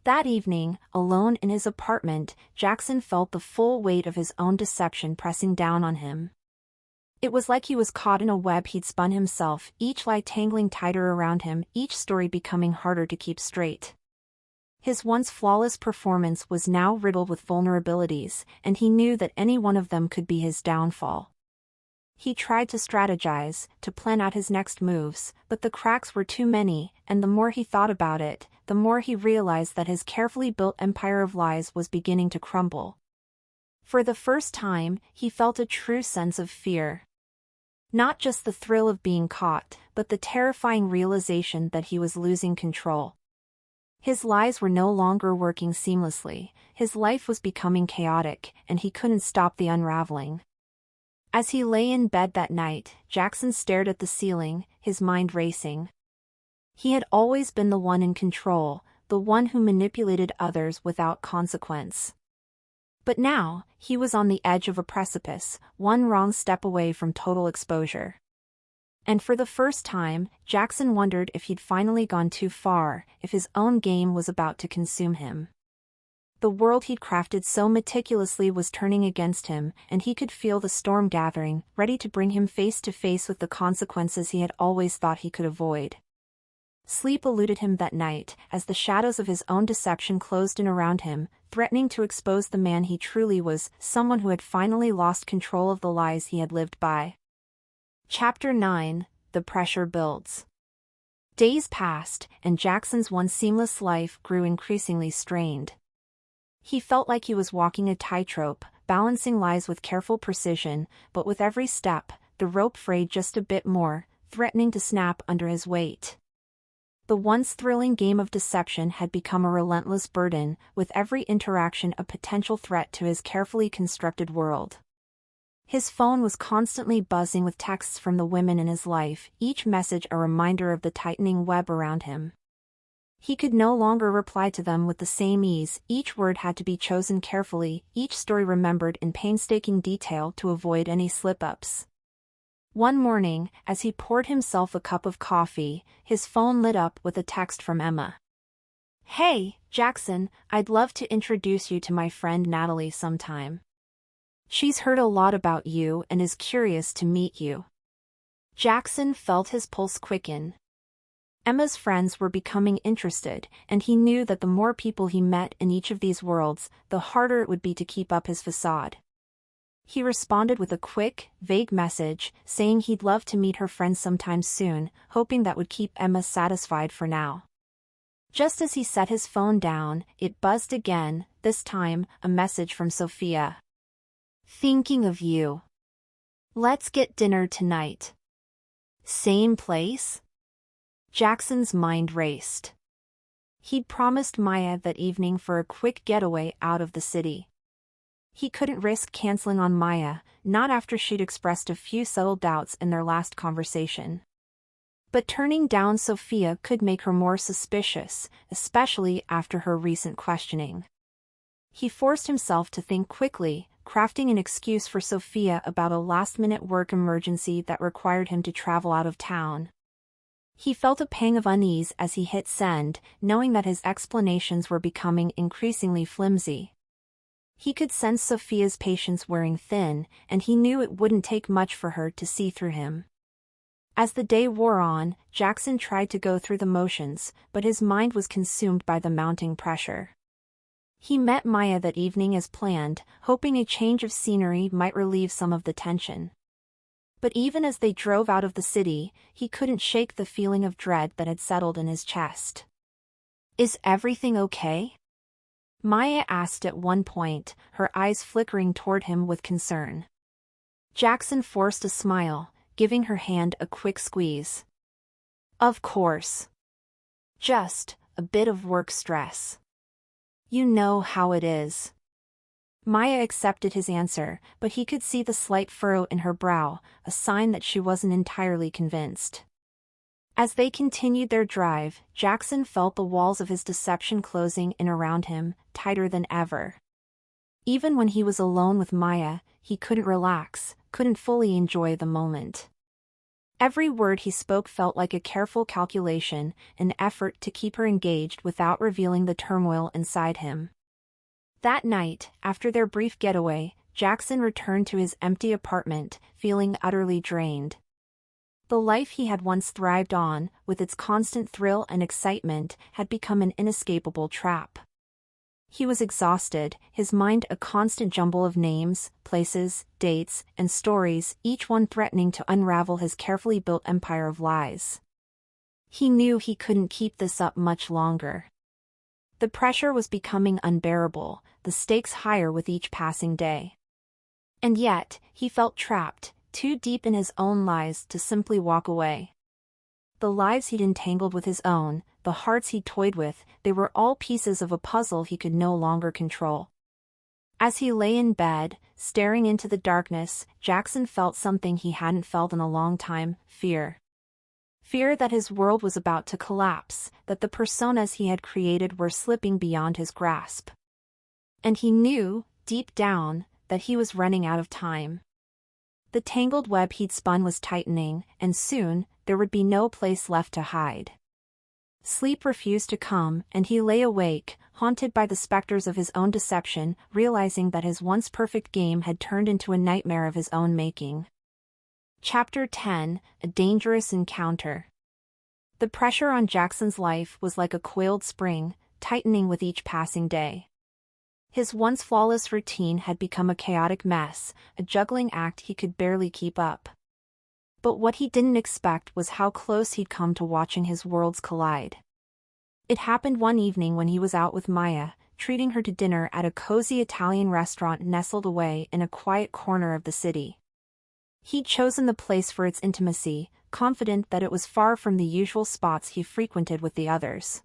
That evening, alone in his apartment, Jackson felt the full weight of his own deception pressing down on him. It was like he was caught in a web he'd spun himself, each lie tangling tighter around him, each story becoming harder to keep straight. His once flawless performance was now riddled with vulnerabilities, and he knew that any one of them could be his downfall. He tried to strategize, to plan out his next moves, but the cracks were too many, and the more he thought about it, the more he realized that his carefully built empire of lies was beginning to crumble. For the first time, he felt a true sense of fear. Not just the thrill of being caught, but the terrifying realization that he was losing control. His lies were no longer working seamlessly, his life was becoming chaotic, and he couldn't stop the unraveling. As he lay in bed that night, Jackson stared at the ceiling, his mind racing. He had always been the one in control, the one who manipulated others without consequence. But now, he was on the edge of a precipice, one wrong step away from total exposure. And for the first time, Jackson wondered if he'd finally gone too far, if his own game was about to consume him. The world he'd crafted so meticulously was turning against him, and he could feel the storm gathering, ready to bring him face to face with the consequences he had always thought he could avoid. Sleep eluded him that night, as the shadows of his own deception closed in around him, threatening to expose the man he truly was, someone who had finally lost control of the lies he had lived by. Chapter 9: The Pressure Builds. Days passed, and Jackson's once seamless life grew increasingly strained. He felt like he was walking a tightrope, balancing lies with careful precision, but with every step, the rope frayed just a bit more, threatening to snap under his weight. The once thrilling game of deception had become a relentless burden, with every interaction a potential threat to his carefully constructed world. His phone was constantly buzzing with texts from the women in his life, each message a reminder of the tightening web around him. He could no longer reply to them with the same ease, each word had to be chosen carefully, each story remembered in painstaking detail to avoid any slip-ups. One morning, as he poured himself a cup of coffee, his phone lit up with a text from Emma. "Hey, Jackson, I'd love to introduce you to my friend Natalie sometime. She's heard a lot about you and is curious to meet you." Jackson felt his pulse quicken. Emma's friends were becoming interested, and he knew that the more people he met in each of these worlds, the harder it would be to keep up his facade. He responded with a quick, vague message, saying he'd love to meet her friends sometime soon, hoping that would keep Emma satisfied for now. Just as he set his phone down, it buzzed again, this time, a message from Sophia. "Thinking of you. Let's get dinner tonight. Same place?" Jackson's mind raced. He'd promised Maya that evening for a quick getaway out of the city. He couldn't risk canceling on Maya, not after she'd expressed a few subtle doubts in their last conversation. But turning down Sophia could make her more suspicious, especially after her recent questioning. He forced himself to think quickly, crafting an excuse for Sophia about a last-minute work emergency that required him to travel out of town. He felt a pang of unease as he hit send, knowing that his explanations were becoming increasingly flimsy. He could sense Sophia's patience wearing thin, and he knew it wouldn't take much for her to see through him. As the day wore on, Jackson tried to go through the motions, but his mind was consumed by the mounting pressure. He met Maya that evening as planned, hoping a change of scenery might relieve some of the tension. But even as they drove out of the city, he couldn't shake the feeling of dread that had settled in his chest. "Is everything okay?" Maya asked at one point, her eyes flickering toward him with concern. Jackson forced a smile, giving her hand a quick squeeze. "Of course. Just a bit of work stress. You know how it is." Maya accepted his answer, but he could see the slight furrow in her brow, a sign that she wasn't entirely convinced. As they continued their drive, Jackson felt the walls of his deception closing in around him, tighter than ever. Even when he was alone with Maya, he couldn't relax, couldn't fully enjoy the moment. Every word he spoke felt like a careful calculation, an effort to keep her engaged without revealing the turmoil inside him. That night, after their brief getaway, Jackson returned to his empty apartment, feeling utterly drained. The life he had once thrived on, with its constant thrill and excitement, had become an inescapable trap. He was exhausted, his mind a constant jumble of names, places, dates, and stories, each one threatening to unravel his carefully built empire of lies. He knew he couldn't keep this up much longer. The pressure was becoming unbearable, the stakes higher with each passing day. And yet, he felt trapped, too deep in his own lies to simply walk away. The lives he'd entangled with his own, the hearts he'd toyed with, they were all pieces of a puzzle he could no longer control. As he lay in bed, staring into the darkness, Jackson felt something he hadn't felt in a long time: fear. Fear that his world was about to collapse, that the personas he had created were slipping beyond his grasp. And he knew, deep down, that he was running out of time. The tangled web he'd spun was tightening, and soon, there would be no place left to hide. Sleep refused to come, and he lay awake, haunted by the specters of his own deception, realizing that his once perfect game had turned into a nightmare of his own making. Chapter 10: A Dangerous Encounter. The pressure on Jackson's life was like a coiled spring, tightening with each passing day. His once flawless routine had become a chaotic mess, a juggling act he could barely keep up. But what he didn't expect was how close he'd come to watching his worlds collide. It happened one evening when he was out with Maya, treating her to dinner at a cozy Italian restaurant nestled away in a quiet corner of the city. He'd chosen the place for its intimacy, confident that it was far from the usual spots he frequented with the others.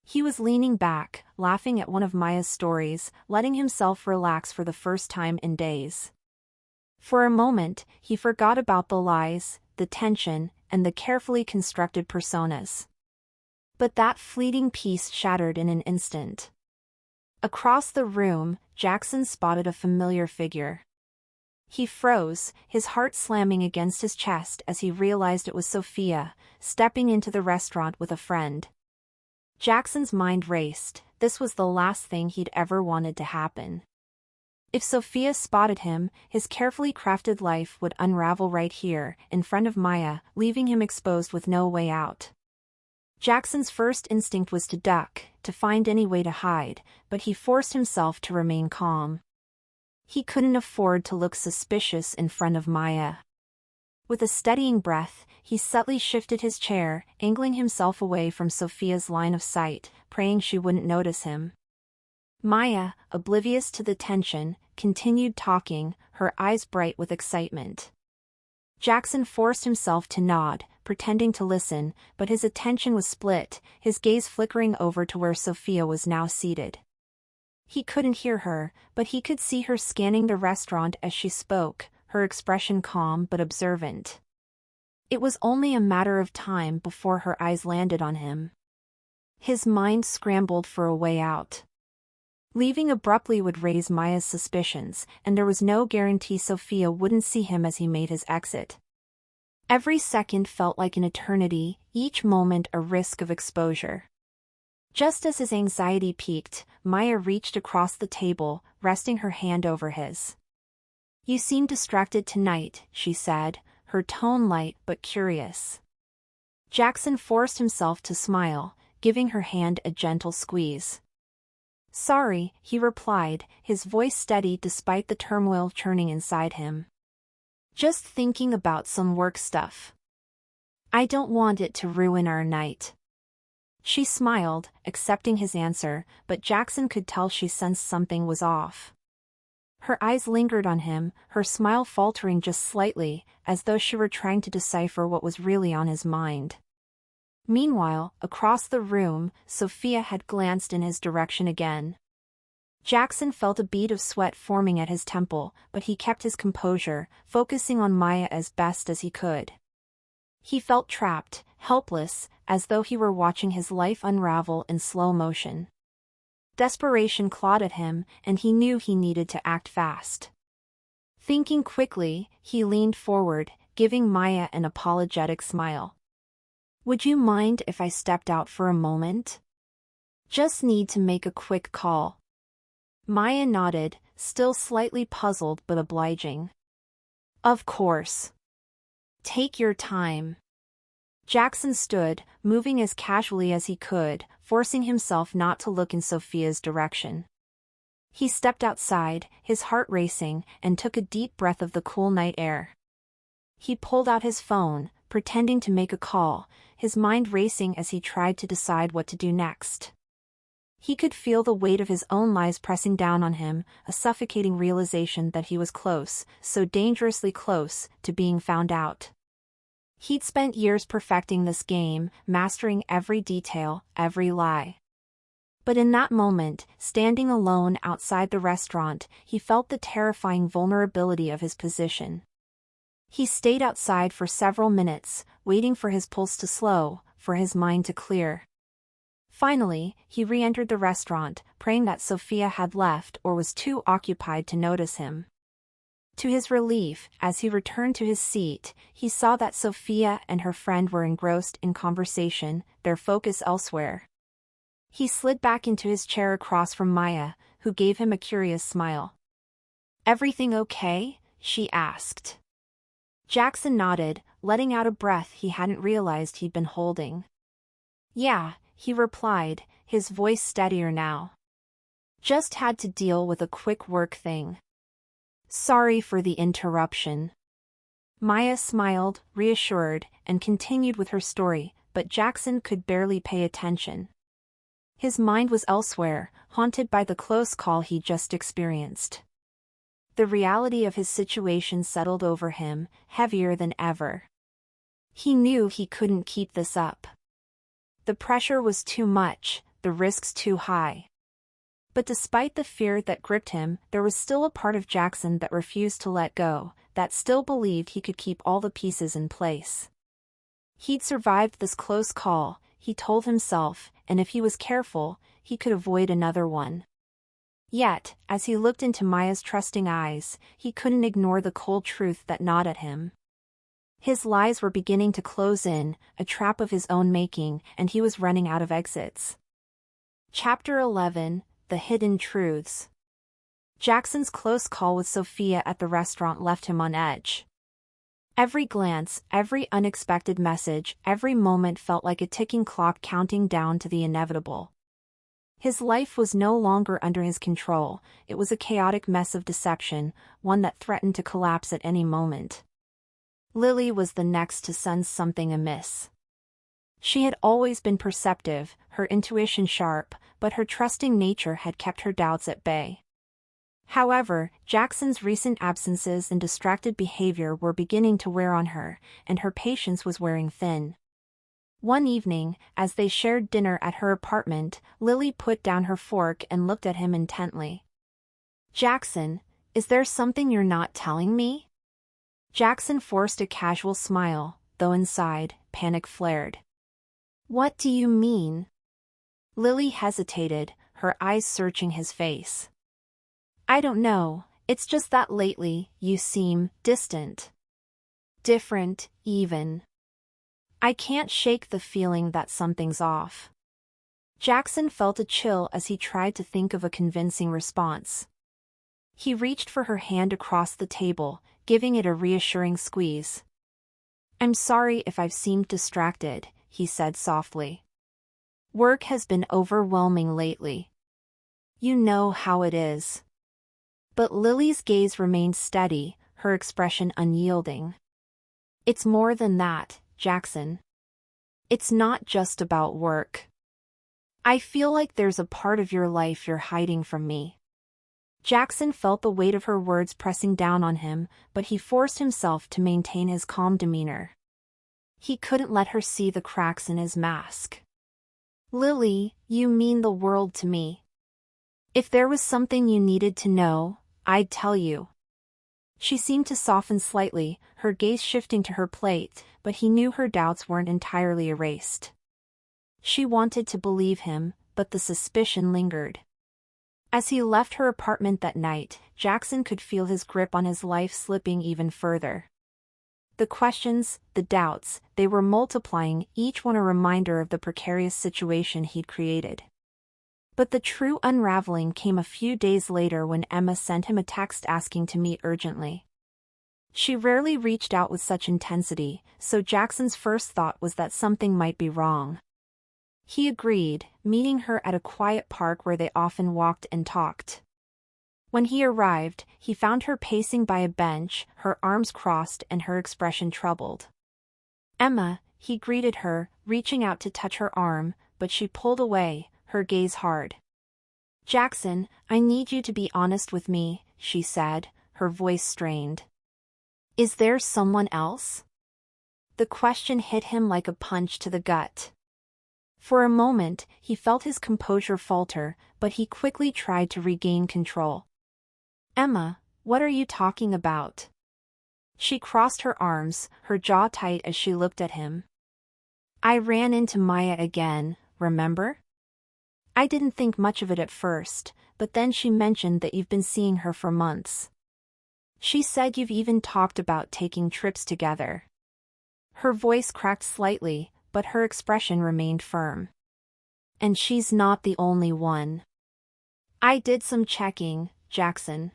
He was leaning back, laughing at one of Maya's stories, letting himself relax for the first time in days. For a moment, he forgot about the lies, the tension, and the carefully constructed personas. But that fleeting peace shattered in an instant. Across the room, Jackson spotted a familiar figure. He froze, his heart slamming against his chest as he realized it was Sophia, stepping into the restaurant with a friend. Jackson's mind raced. This was the last thing he'd ever wanted to happen. If Sophia spotted him, his carefully crafted life would unravel right here, in front of Maya, leaving him exposed with no way out. Jackson's first instinct was to duck, to find any way to hide, but he forced himself to remain calm. He couldn't afford to look suspicious in front of Maya. With a steadying breath, he subtly shifted his chair, angling himself away from Sophia's line of sight, praying she wouldn't notice him. Maya, oblivious to the tension, continued talking, her eyes bright with excitement. Jackson forced himself to nod, pretending to listen, but his attention was split, his gaze flickering over to where Sophia was now seated. He couldn't hear her, but he could see her scanning the restaurant as she spoke, her expression calm but observant. It was only a matter of time before her eyes landed on him. His mind scrambled for a way out. Leaving abruptly would raise Maya's suspicions, and there was no guarantee Sophia wouldn't see him as he made his exit. Every second felt like an eternity, each moment a risk of exposure. Just as his anxiety peaked, Maya reached across the table, resting her hand over his. "You seem distracted tonight," she said, her tone light but curious. Jackson forced himself to smile, giving her hand a gentle squeeze. "Sorry," he replied, his voice steady despite the turmoil churning inside him. "Just thinking about some work stuff. I don't want it to ruin our night." She smiled, accepting his answer, but Jackson could tell she sensed something was off. Her eyes lingered on him, her smile faltering just slightly, as though she were trying to decipher what was really on his mind. Meanwhile, across the room, Sophia had glanced in his direction again. Jackson felt a bead of sweat forming at his temple, but he kept his composure, focusing on Maya as best as he could. He felt trapped, helpless, as though he were watching his life unravel in slow motion. Desperation clawed at him, and he knew he needed to act fast. Thinking quickly, he leaned forward, giving Maya an apologetic smile. "Would you mind if I stepped out for a moment? Just need to make a quick call." Maya nodded, still slightly puzzled but obliging. "Of course. Take your time." Jackson stood, moving as casually as he could, forcing himself not to look in Sophia's direction. He stepped outside, his heart racing, and took a deep breath of the cool night air. He pulled out his phone, pretending to make a call, his mind racing as he tried to decide what to do next. He could feel the weight of his own lies pressing down on him, a suffocating realization that he was close, so dangerously close, to being found out. He'd spent years perfecting this game, mastering every detail, every lie. But in that moment, standing alone outside the restaurant, he felt the terrifying vulnerability of his position. He stayed outside for several minutes, waiting for his pulse to slow, for his mind to clear. Finally, he re-entered the restaurant, praying that Sophia had left or was too occupied to notice him. To his relief, as he returned to his seat, he saw that Sophia and her friend were engrossed in conversation, their focus elsewhere. He slid back into his chair across from Maya, who gave him a curious smile. "Everything okay?" she asked. Jackson nodded, letting out a breath he hadn't realized he'd been holding. "Yeah," he replied, his voice steadier now. "Just had to deal with a quick work thing. Sorry for the interruption." Maya smiled, reassured, and continued with her story, but Jackson could barely pay attention. His mind was elsewhere, haunted by the close call he'd just experienced. The reality of his situation settled over him, heavier than ever. He knew he couldn't keep this up. The pressure was too much, the risks too high. But despite the fear that gripped him, there was still a part of Jackson that refused to let go, that still believed he could keep all the pieces in place. He'd survived this close call, he told himself, and if he was careful, he could avoid another one. Yet, as he looked into Maya's trusting eyes, he couldn't ignore the cold truth that gnawed at him. His lies were beginning to close in, a trap of his own making, and he was running out of exits. Chapter 11: The Hidden Truths. Jackson's close call with Sophia at the restaurant left him on edge. Every glance, every unexpected message, every moment felt like a ticking clock counting down to the inevitable. His life was no longer under his control, it was a chaotic mess of deception, one that threatened to collapse at any moment. Lily was the next to sense something amiss. She had always been perceptive, her intuition sharp, but her trusting nature had kept her doubts at bay. However, Jackson's recent absences and distracted behavior were beginning to wear on her, and her patience was wearing thin. One evening, as they shared dinner at her apartment, Lily put down her fork and looked at him intently. "Jackson, is there something you're not telling me?" Jackson forced a casual smile, though inside, panic flared. "What do you mean?" Lily hesitated, her eyes searching his face. "I don't know, it's just that lately, you seem distant. Different, even. I can't shake the feeling that something's off." Jackson felt a chill as he tried to think of a convincing response. He reached for her hand across the table, giving it a reassuring squeeze. "I'm sorry if I've seemed distracted," he said softly. "Work has been overwhelming lately. You know how it is." But Lily's gaze remained steady, her expression unyielding. "It's more than that, Jackson. It's not just about work. I feel like there's a part of your life you're hiding from me." Jackson felt the weight of her words pressing down on him, but he forced himself to maintain his calm demeanor. He couldn't let her see the cracks in his mask. "Lily, you mean the world to me. If there was something you needed to know, I'd tell you." She seemed to soften slightly, her gaze shifting to her plate, but he knew her doubts weren't entirely erased. She wanted to believe him, but the suspicion lingered. As he left her apartment that night, Jackson could feel his grip on his life slipping even further. The questions, the doubts, they were multiplying, each one a reminder of the precarious situation he'd created. But the true unraveling came a few days later when Emma sent him a text asking to meet urgently. She rarely reached out with such intensity, so Jackson's first thought was that something might be wrong. He agreed, meeting her at a quiet park where they often walked and talked. When he arrived, he found her pacing by a bench, her arms crossed and her expression troubled. "Emma," he greeted her, reaching out to touch her arm, but she pulled away, her gaze hard. "Jackson, I need you to be honest with me," she said, her voice strained. "Is there someone else?" The question hit him like a punch to the gut. For a moment, he felt his composure falter, but he quickly tried to regain control. "Emma, what are you talking about?" She crossed her arms, her jaw tight as she looked at him. "I ran into Maya again, remember? I didn't think much of it at first, but then she mentioned that you've been seeing her for months. She said you've even talked about taking trips together. Her voice cracked slightly, but her expression remained firm. And she's not the only one. I did some checking, Jackson.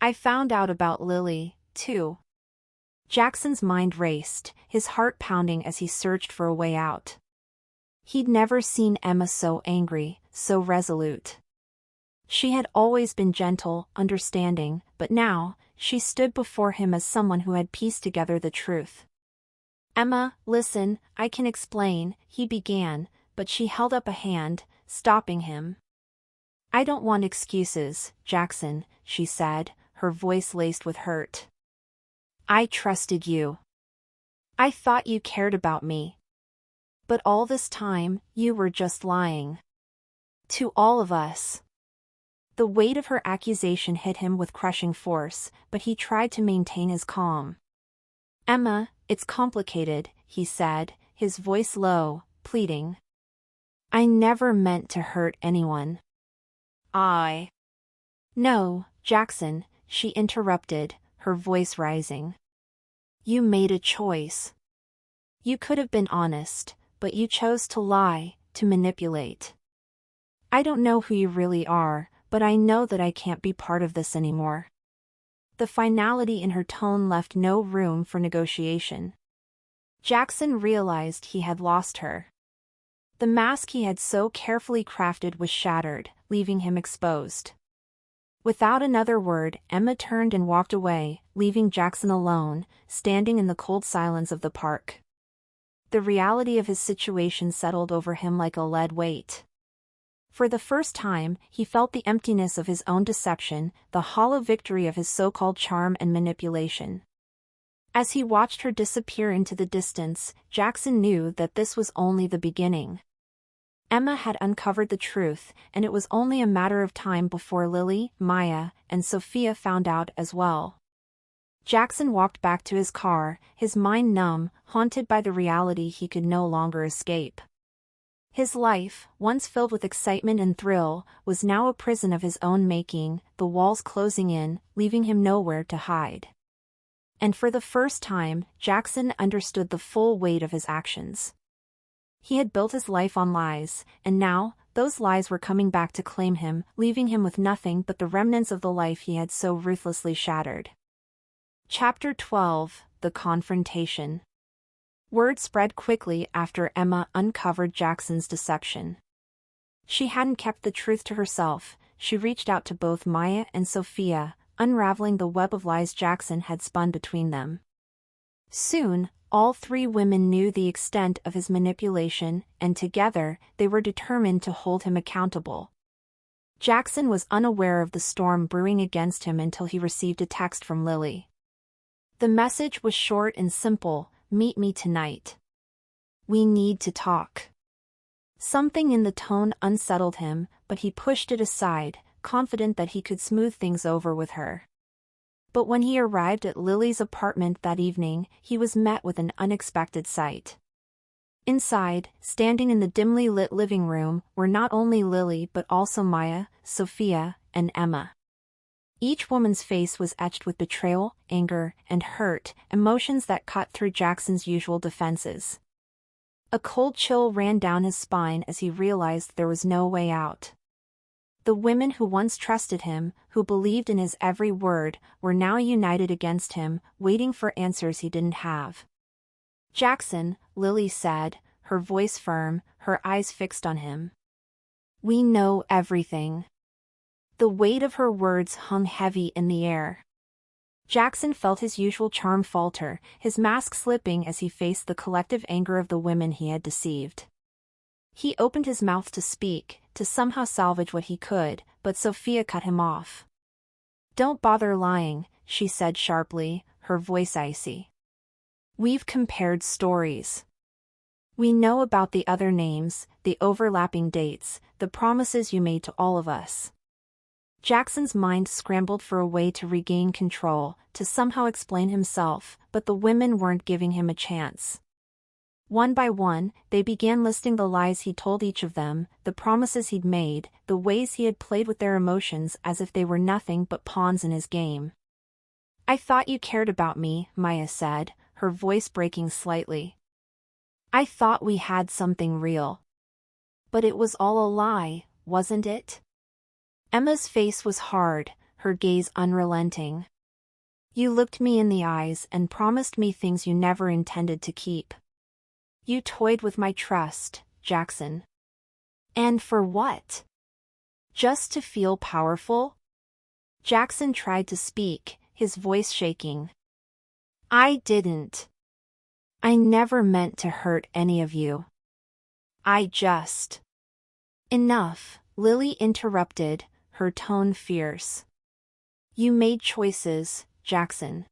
I found out about Lily, too. Jackson's mind raced, his heart pounding as he searched for a way out. He'd never seen Emma so angry, so resolute. She had always been gentle, understanding, but now, she stood before him as someone who had pieced together the truth. Emma, listen, I can explain, he began, but she held up a hand, stopping him. I don't want excuses, Jackson, she said, her voice laced with hurt. I trusted you. I thought you cared about me. But all this time, you were just lying. To all of us. The weight of her accusation hit him with crushing force, but he tried to maintain his calm. Emma, it's complicated, he said, his voice low, pleading. I never meant to hurt anyone. No, Jackson, she interrupted, her voice rising. You made a choice. You could have been honest, but you chose to lie, to manipulate. I don't know who you really are, but I know that I can't be part of this anymore. The finality in her tone left no room for negotiation. Jackson realized he had lost her. The mask he had so carefully crafted was shattered, leaving him exposed. Without another word, Emma turned and walked away, leaving Jackson alone, standing in the cold silence of the park. The reality of his situation settled over him like a lead weight. For the first time, he felt the emptiness of his own deception, the hollow victory of his so-called charm and manipulation. As he watched her disappear into the distance, Jackson knew that this was only the beginning. Emma had uncovered the truth, and it was only a matter of time before Lily, Maya, and Sophia found out as well. Jackson walked back to his car, his mind numb, haunted by the reality he could no longer escape. His life, once filled with excitement and thrill, was now a prison of his own making, the walls closing in, leaving him nowhere to hide. And for the first time, Jackson understood the full weight of his actions. He had built his life on lies, and now, those lies were coming back to claim him, leaving him with nothing but the remnants of the life he had so ruthlessly shattered. Chapter 12: The Confrontation. Word spread quickly after Emma uncovered Jackson's deception. She hadn't kept the truth to herself, she reached out to both Maya and Sophia, unraveling the web of lies Jackson had spun between them. Soon, all three women knew the extent of his manipulation, and together, they were determined to hold him accountable. Jackson was unaware of the storm brewing against him until he received a text from Lily. The message was short and simple: meet me tonight. We need to talk. Something in the tone unsettled him, but he pushed it aside, confident that he could smooth things over with her. But when he arrived at Lily's apartment that evening, he was met with an unexpected sight. Inside, standing in the dimly lit living room, were not only Lily but also Maya, Sophia, and Emma. Each woman's face was etched with betrayal, anger, and hurt, emotions that cut through Jackson's usual defenses. A cold chill ran down his spine as he realized there was no way out. The women who once trusted him, who believed in his every word, were now united against him, waiting for answers he didn't have. Jackson, Lily said, her voice firm, her eyes fixed on him. We know everything. The weight of her words hung heavy in the air. Jackson felt his usual charm falter, his mask slipping as he faced the collective anger of the women he had deceived. He opened his mouth to speak, to somehow salvage what he could, but Sophia cut him off. Don't bother lying, she said sharply, her voice icy. We've compared stories. We know about the other names, the overlapping dates, the promises you made to all of us. Jackson's mind scrambled for a way to regain control, to somehow explain himself, but the women weren't giving him a chance. One by one, they began listing the lies he'd told each of them, the promises he'd made, the ways he had played with their emotions as if they were nothing but pawns in his game. "I thought you cared about me," Maya said, her voice breaking slightly. "I thought we had something real. But it was all a lie, wasn't it?" Emma's face was hard, her gaze unrelenting. "You looked me in the eyes and promised me things you never intended to keep. You toyed with my trust, Jackson. And for what? Just to feel powerful?" Jackson tried to speak, his voice shaking. "I didn't. I never meant to hurt any of you. I just—" "Enough," Lily interrupted, her tone fierce. "You made choices, Jackson.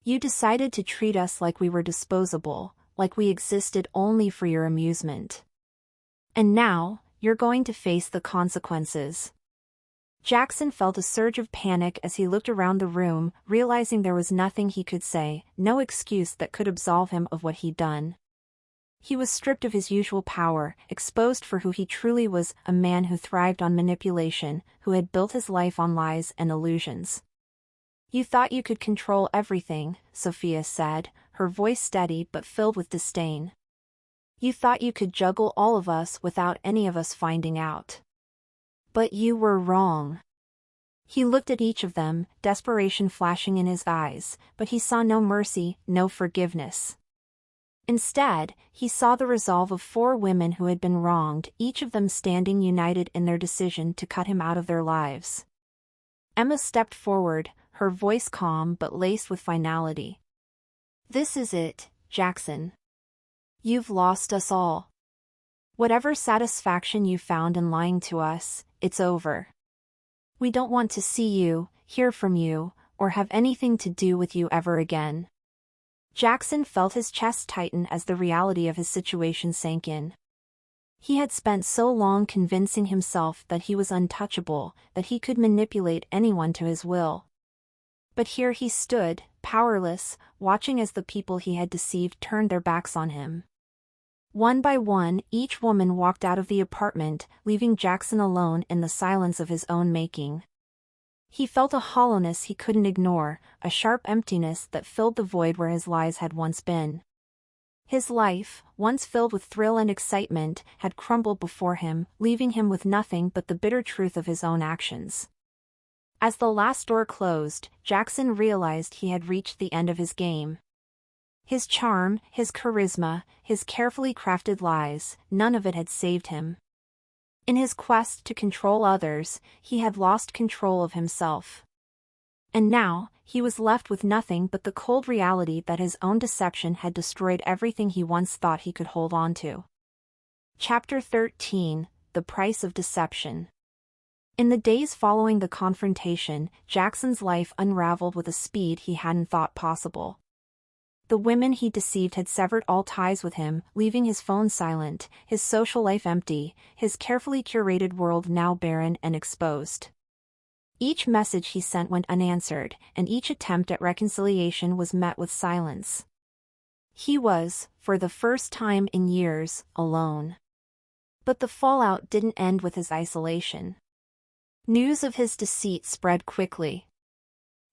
You decided to treat us like we were disposable, like we existed only for your amusement. And now, you're going to face the consequences." Jackson felt a surge of panic as he looked around the room, realizing there was nothing he could say, no excuse that could absolve him of what he'd done. He was stripped of his usual power, exposed for who he truly was, a man who thrived on manipulation, who had built his life on lies and illusions. "You thought you could control everything," Sophia said, her voice steady but filled with disdain. "You thought you could juggle all of us without any of us finding out. But you were wrong." He looked at each of them, desperation flashing in his eyes, but he saw no mercy, no forgiveness. Instead, he saw the resolve of 4 women who had been wronged, each of them standing united in their decision to cut him out of their lives. Emma stepped forward, her voice calm but laced with finality. "This is it, Jackson. You've lost us all. Whatever satisfaction you found in lying to us, it's over. We don't want to see you, hear from you, or have anything to do with you ever again." Jackson felt his chest tighten as the reality of his situation sank in. He had spent so long convincing himself that he was untouchable, that he could manipulate anyone to his will. But here he stood, powerless, watching as the people he had deceived turned their backs on him. One by one, each woman walked out of the apartment, leaving Jackson alone in the silence of his own making. He felt a hollowness he couldn't ignore, a sharp emptiness that filled the void where his lies had once been. His life, once filled with thrill and excitement, had crumbled before him, leaving him with nothing but the bitter truth of his own actions. As the last door closed, Jackson realized he had reached the end of his game. His charm, his charisma, his carefully crafted lies, none of it had saved him. In his quest to control others, he had lost control of himself. And now, he was left with nothing but the cold reality that his own deception had destroyed everything he once thought he could hold on to. Chapter 13: The Price of Deception. In the days following the confrontation, Jackson's life unraveled with a speed he hadn't thought possible. The women he deceived had severed all ties with him, leaving his phone silent, his social life empty, his carefully curated world now barren and exposed. Each message he sent went unanswered, and each attempt at reconciliation was met with silence. He was, for the first time in years, alone. But the fallout didn't end with his isolation. News of his deceit spread quickly.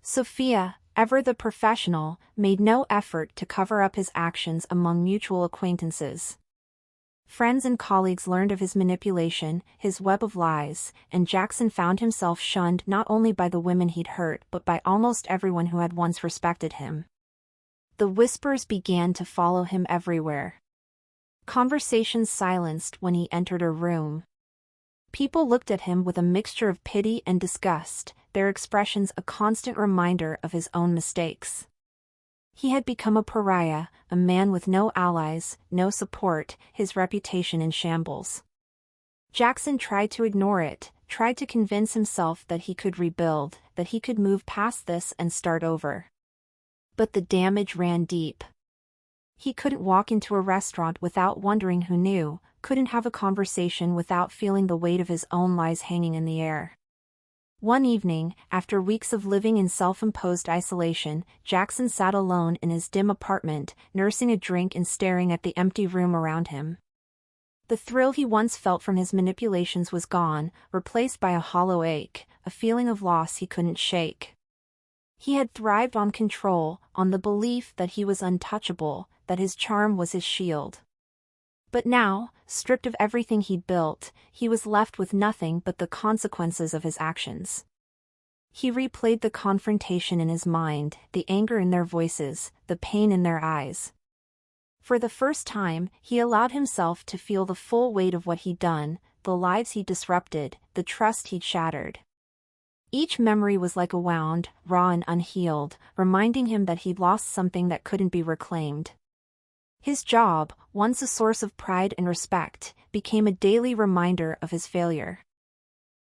Sophia, ever the professional, made no effort to cover up his actions among mutual acquaintances. Friends and colleagues learned of his manipulation, his web of lies, and Jackson found himself shunned not only by the women he'd hurt but by almost everyone who had once respected him. The whispers began to follow him everywhere. Conversations silenced when he entered a room. People looked at him with a mixture of pity and disgust, their expressions a constant reminder of his own mistakes. He had become a pariah, a man with no allies, no support, his reputation in shambles. Jackson tried to ignore it, tried to convince himself that he could rebuild, that he could move past this and start over. But the damage ran deep. He couldn't walk into a restaurant without wondering who knew, couldn't have a conversation without feeling the weight of his own lies hanging in the air. One evening, after weeks of living in self-imposed isolation, Jackson sat alone in his dim apartment, nursing a drink and staring at the empty room around him. The thrill he once felt from his manipulations was gone, replaced by a hollow ache, a feeling of loss he couldn't shake. He had thrived on control, on the belief that he was untouchable, that his charm was his shield. But now, stripped of everything he'd built, he was left with nothing but the consequences of his actions. He replayed the confrontation in his mind, the anger in their voices, the pain in their eyes. For the first time, he allowed himself to feel the full weight of what he'd done, the lives he'd disrupted, the trust he'd shattered. Each memory was like a wound, raw and unhealed, reminding him that he'd lost something that couldn't be reclaimed. His job, once a source of pride and respect, became a daily reminder of his failure.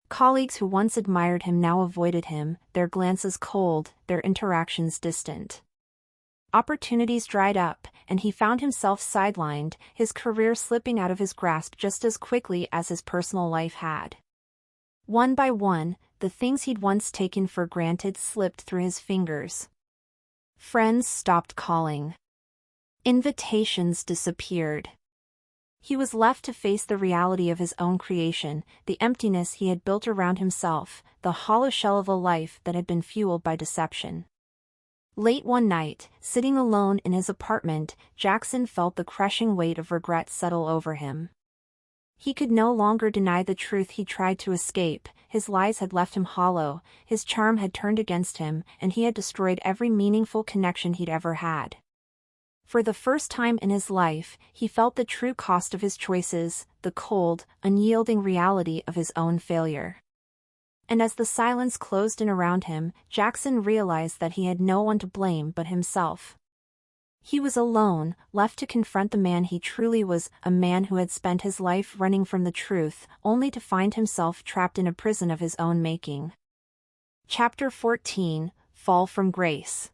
Colleagues who once admired him now avoided him, their glances cold, their interactions distant. Opportunities dried up, and he found himself sidelined, his career slipping out of his grasp just as quickly as his personal life had. One by one, the things he'd once taken for granted slipped through his fingers. Friends stopped calling. Invitations disappeared. He was left to face the reality of his own creation, the emptiness he had built around himself, the hollow shell of a life that had been fueled by deception. Late one night, sitting alone in his apartment, Jackson felt the crushing weight of regret settle over him. He could no longer deny the truth he tried to escape, his lies had left him hollow, his charm had turned against him, and he had destroyed every meaningful connection he'd ever had. For the first time in his life, he felt the true cost of his choices, the cold, unyielding reality of his own failure. And as the silence closed in around him, Jackson realized that he had no one to blame but himself. He was alone, left to confront the man he truly was, a man who had spent his life running from the truth, only to find himself trapped in a prison of his own making. Chapter 14: Fall from Grace.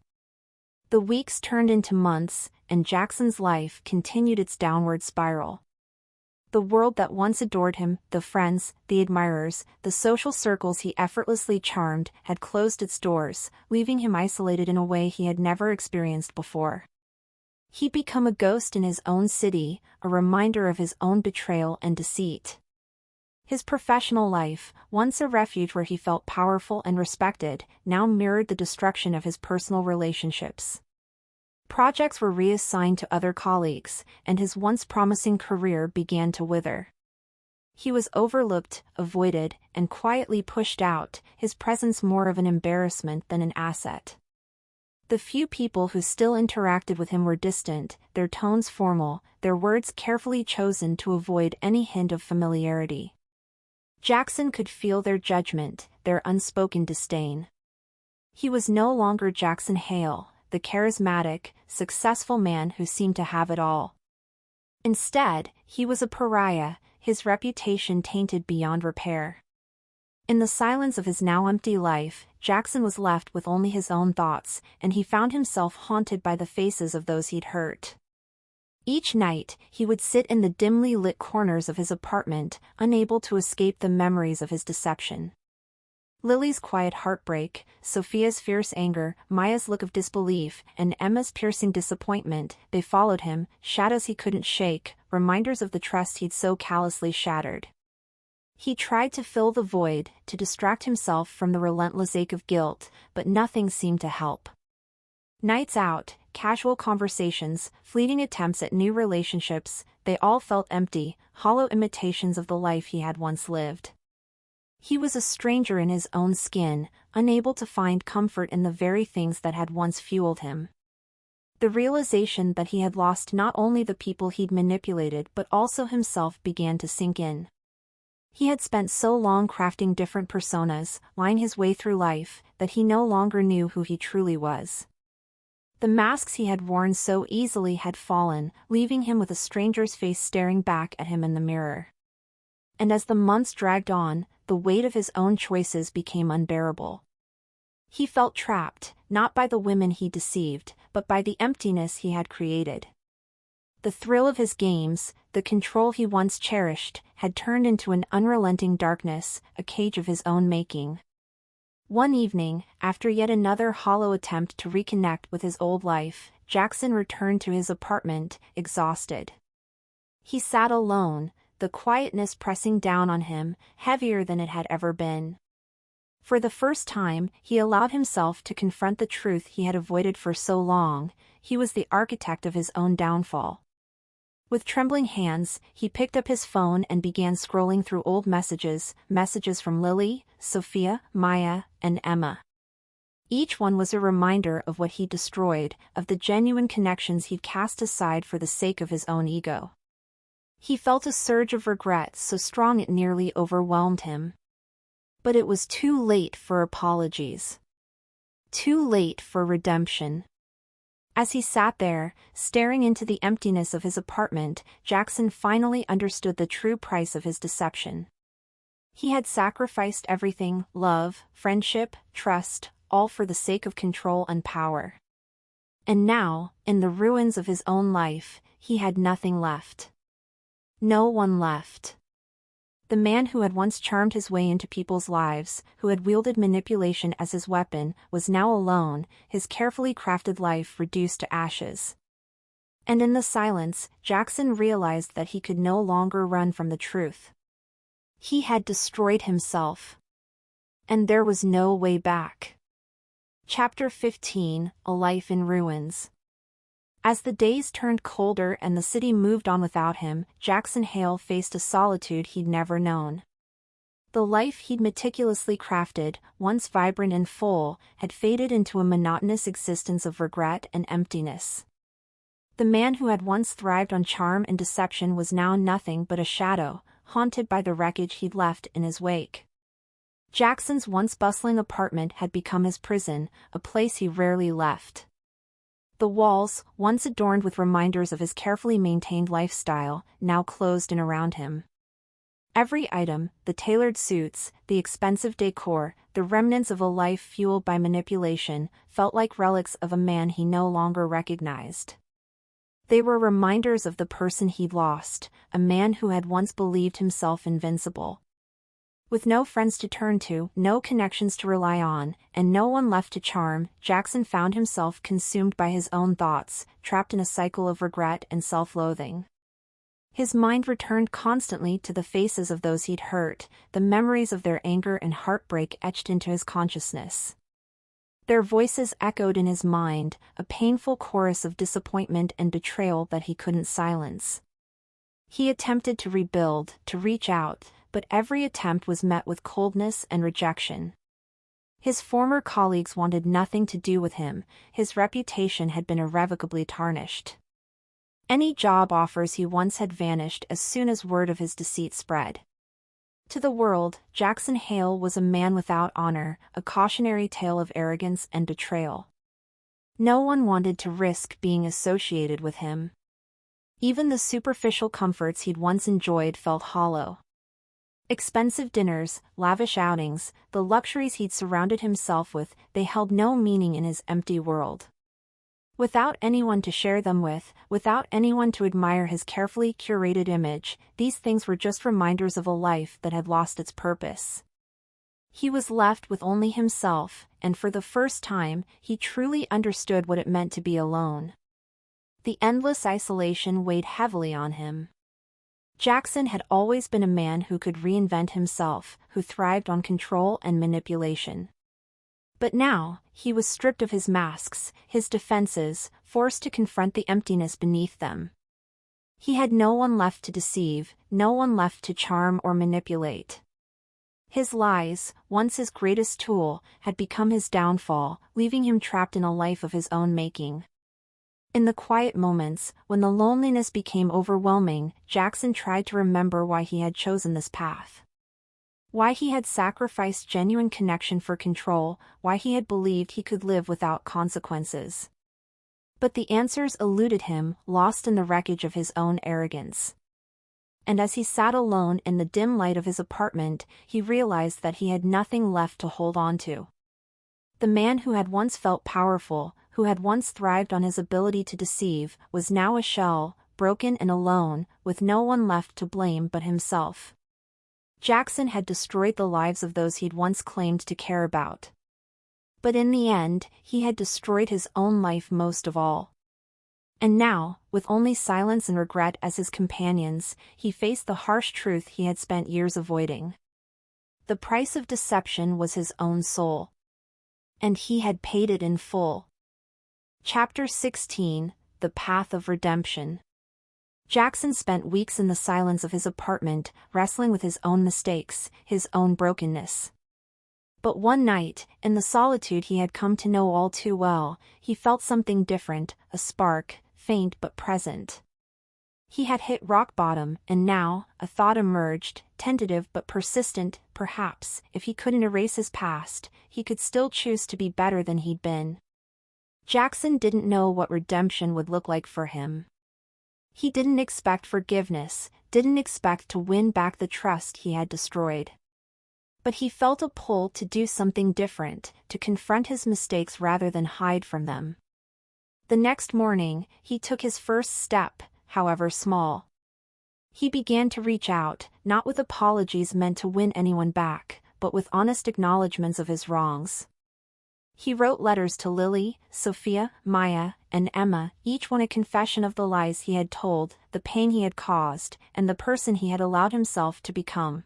The weeks turned into months, and Jackson's life continued its downward spiral. The world that once adored him, the friends, the admirers, the social circles he effortlessly charmed, had closed its doors, leaving him isolated in a way he had never experienced before. He'd become a ghost in his own city, a reminder of his own betrayal and deceit. His professional life, once a refuge where he felt powerful and respected, now mirrored the destruction of his personal relationships. Projects were reassigned to other colleagues, and his once promising career began to wither. He was overlooked, avoided, and quietly pushed out, his presence more of an embarrassment than an asset. The few people who still interacted with him were distant, their tones formal, their words carefully chosen to avoid any hint of familiarity. Jackson could feel their judgment, their unspoken disdain. He was no longer Jackson Hale, the charismatic, successful man who seemed to have it all. Instead, he was a pariah, his reputation tainted beyond repair. In the silence of his now empty life, Jackson was left with only his own thoughts, and he found himself haunted by the faces of those he'd hurt. Each night, he would sit in the dimly lit corners of his apartment, unable to escape the memories of his deception. Lily's quiet heartbreak, Sophia's fierce anger, Maya's look of disbelief, and Emma's piercing disappointment, they followed him, shadows he couldn't shake, reminders of the trust he'd so callously shattered. He tried to fill the void, to distract himself from the relentless ache of guilt, but nothing seemed to help. Nights out, casual conversations, fleeting attempts at new relationships, they all felt empty, hollow imitations of the life he had once lived. He was a stranger in his own skin, unable to find comfort in the very things that had once fueled him. The realization that he had lost not only the people he'd manipulated but also himself began to sink in. He had spent so long crafting different personas, lying his way through life, that he no longer knew who he truly was. The masks he had worn so easily had fallen, leaving him with a stranger's face staring back at him in the mirror. And as the months dragged on, the weight of his own choices became unbearable. He felt trapped, not by the women he deceived, but by the emptiness he had created. The thrill of his games, the control he once cherished, had turned into an unrelenting darkness, a cage of his own making. One evening, after yet another hollow attempt to reconnect with his old life, Jackson returned to his apartment, exhausted. He sat alone, the quietness pressing down on him, heavier than it had ever been. For the first time, he allowed himself to confront the truth he had avoided for so long: he was the architect of his own downfall. With trembling hands, he picked up his phone and began scrolling through old messages from Lily, Sophia, Maya, and Emma. Each one was a reminder of what he'd destroyed, of the genuine connections he'd cast aside for the sake of his own ego. He felt a surge of regret so strong it nearly overwhelmed him. But it was too late for apologies. Too late for redemption. As he sat there, staring into the emptiness of his apartment, Jackson finally understood the true price of his deception. He had sacrificed everything: love, friendship, trust, all for the sake of control and power. And now, in the ruins of his own life, he had nothing left. No one left. The man who had once charmed his way into people's lives, who had wielded manipulation as his weapon, was now alone, his carefully crafted life reduced to ashes. And in the silence, Jackson realized that he could no longer run from the truth. He had destroyed himself. And there was no way back. Chapter 15: A Life in Ruins. As the days turned colder and the city moved on without him, Jackson Hale faced a solitude he'd never known. The life he'd meticulously crafted, once vibrant and full, had faded into a monotonous existence of regret and emptiness. The man who had once thrived on charm and deception was now nothing but a shadow, haunted by the wreckage he'd left in his wake. Jackson's once bustling apartment had become his prison, a place he rarely left. The walls, once adorned with reminders of his carefully maintained lifestyle, now closed in around him. Every item, the tailored suits, the expensive decor, the remnants of a life fueled by manipulation, felt like relics of a man he no longer recognized. They were reminders of the person he'd lost, a man who had once believed himself invincible. With no friends to turn to, no connections to rely on, and no one left to charm, Jackson found himself consumed by his own thoughts, trapped in a cycle of regret and self-loathing. His mind returned constantly to the faces of those he'd hurt, the memories of their anger and heartbreak etched into his consciousness. Their voices echoed in his mind, a painful chorus of disappointment and betrayal that he couldn't silence. He attempted to rebuild, to reach out, but every attempt was met with coldness and rejection. His former colleagues wanted nothing to do with him, his reputation had been irrevocably tarnished. Any job offers he once had vanished as soon as word of his deceit spread. To the world, Jackson Hale was a man without honor, a cautionary tale of arrogance and betrayal. No one wanted to risk being associated with him. Even the superficial comforts he'd once enjoyed felt hollow. Expensive dinners, lavish outings, the luxuries he'd surrounded himself with, they held no meaning in his empty world. Without anyone to share them with, without anyone to admire his carefully curated image, these things were just reminders of a life that had lost its purpose. He was left with only himself, and for the first time, he truly understood what it meant to be alone. The endless isolation weighed heavily on him. Jackson had always been a man who could reinvent himself, who thrived on control and manipulation. But now, he was stripped of his masks, his defenses, forced to confront the emptiness beneath them. He had no one left to deceive, no one left to charm or manipulate. His lies, once his greatest tool, had become his downfall, leaving him trapped in a life of his own making. In the quiet moments, when the loneliness became overwhelming, Jackson tried to remember why he had chosen this path. Why he had sacrificed genuine connection for control, why he had believed he could live without consequences. But the answers eluded him, lost in the wreckage of his own arrogance. And as he sat alone in the dim light of his apartment, he realized that he had nothing left to hold on to. The man who had once felt powerful, who had once thrived on his ability to deceive, was now a shell, broken and alone, with no one left to blame but himself. Jackson had destroyed the lives of those he'd once claimed to care about. But in the end, he had destroyed his own life most of all. And now, with only silence and regret as his companions, he faced the harsh truth he had spent years avoiding. The price of deception was his own soul. And he had paid it in full. Chapter 16, The Path of Redemption. Jackson spent weeks in the silence of his apartment, wrestling with his own mistakes, his own brokenness. But one night, in the solitude he had come to know all too well, he felt something different, a spark, faint but present. He had hit rock bottom, and now, a thought emerged, tentative but persistent. Perhaps, if he couldn't erase his past, he could still choose to be better than he'd been. Jackson didn't know what redemption would look like for him. He didn't expect forgiveness, didn't expect to win back the trust he had destroyed. But he felt a pull to do something different, to confront his mistakes rather than hide from them. The next morning, he took his first step, however small. He began to reach out, not with apologies meant to win anyone back, but with honest acknowledgments of his wrongs. He wrote letters to Lily, Sophia, Maya, and Emma, each one a confession of the lies he had told, the pain he had caused, and the person he had allowed himself to become.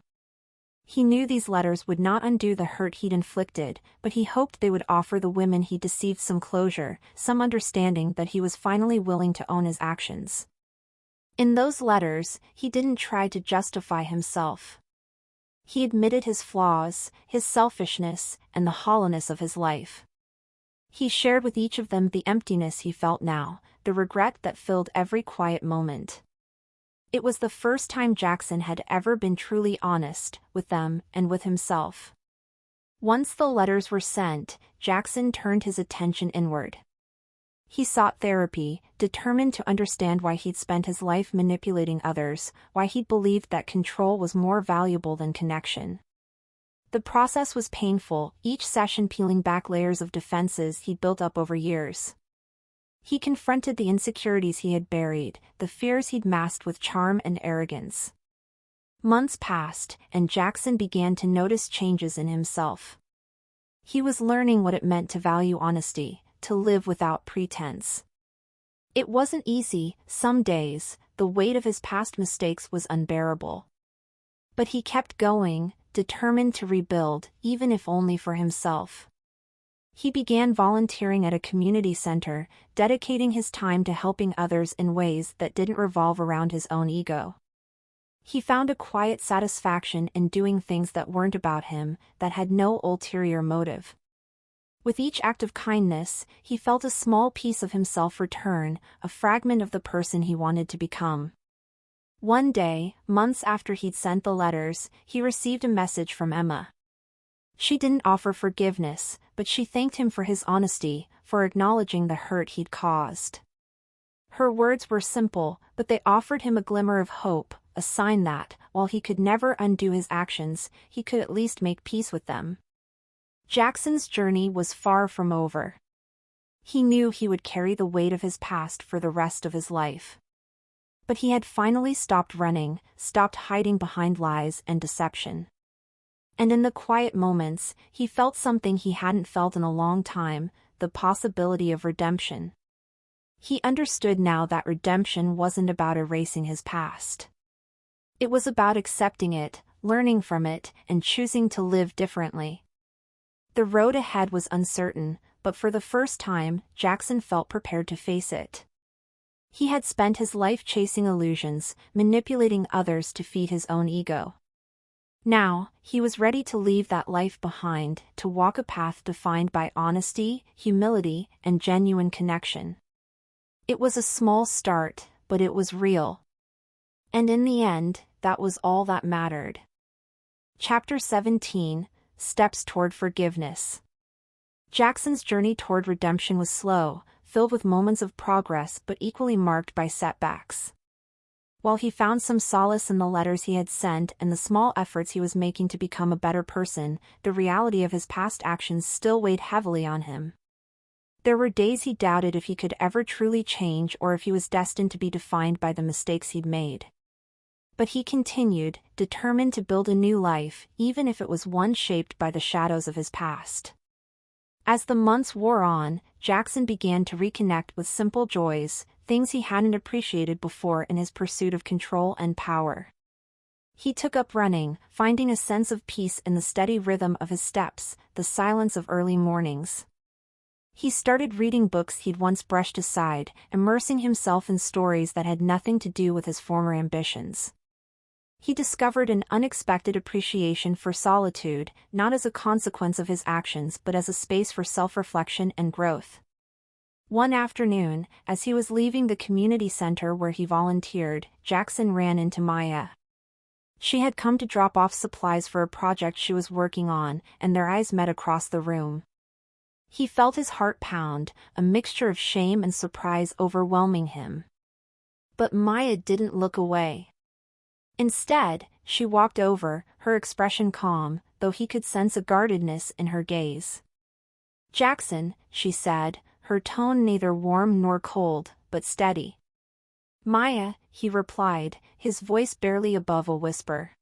He knew these letters would not undo the hurt he'd inflicted, but he hoped they would offer the women he deceived some closure, some understanding that he was finally willing to own his actions. In those letters, he didn't try to justify himself. He admitted his flaws, his selfishness, and the hollowness of his life. He shared with each of them the emptiness he felt now, the regret that filled every quiet moment. It was the first time Jackson had ever been truly honest, with them and with himself. Once the letters were sent, Jackson turned his attention inward. He sought therapy, determined to understand why he'd spent his life manipulating others, why he'd believed that control was more valuable than connection. The process was painful, each session peeling back layers of defenses he'd built up over years. He confronted the insecurities he had buried, the fears he'd masked with charm and arrogance. Months passed, and Jackson began to notice changes in himself. He was learning what it meant to value honesty, to live without pretense. It wasn't easy, some days, the weight of his past mistakes was unbearable. But he kept going, determined to rebuild, even if only for himself. He began volunteering at a community center, dedicating his time to helping others in ways that didn't revolve around his own ego. He found a quiet satisfaction in doing things that weren't about him, that had no ulterior motive. With each act of kindness, he felt a small piece of himself return, a fragment of the person he wanted to become. One day, months after he'd sent the letters, he received a message from Emma. She didn't offer forgiveness, but she thanked him for his honesty, for acknowledging the hurt he'd caused. Her words were simple, but they offered him a glimmer of hope, a sign that, while he could never undo his actions, he could at least make peace with them. Jackson's journey was far from over. He knew he would carry the weight of his past for the rest of his life. But he had finally stopped running, stopped hiding behind lies and deception. And in the quiet moments, he felt something he hadn't felt in a long time, the possibility of redemption. He understood now that redemption wasn't about erasing his past. It was about accepting it, learning from it, and choosing to live differently. The road ahead was uncertain, but for the first time, Jackson felt prepared to face it. He had spent his life chasing illusions, manipulating others to feed his own ego. Now, he was ready to leave that life behind, to walk a path defined by honesty, humility, and genuine connection. It was a small start, but it was real. And in the end, that was all that mattered. Chapter 17, Steps Toward Forgiveness. Jackson's journey toward redemption was slow, filled with moments of progress but equally marked by setbacks. While he found some solace in the letters he had sent and the small efforts he was making to become a better person, the reality of his past actions still weighed heavily on him. There were days he doubted if he could ever truly change or if he was destined to be defined by the mistakes he'd made. But he continued, determined to build a new life, even if it was one shaped by the shadows of his past. As the months wore on, Jackson began to reconnect with simple joys, things he hadn't appreciated before in his pursuit of control and power. He took up running, finding a sense of peace in the steady rhythm of his steps, the silence of early mornings. He started reading books he'd once brushed aside, immersing himself in stories that had nothing to do with his former ambitions. He discovered an unexpected appreciation for solitude, not as a consequence of his actions but as a space for self-reflection and growth. One afternoon, as he was leaving the community center where he volunteered, Jackson ran into Maya. She had come to drop off supplies for a project she was working on, and their eyes met across the room. He felt his heart pound, a mixture of shame and surprise overwhelming him. But Maya didn't look away. Instead, she walked over, her expression calm, though he could sense a guardedness in her gaze. "Jackson," she said, her tone neither warm nor cold, but steady. "Maya," he replied, his voice barely above a whisper.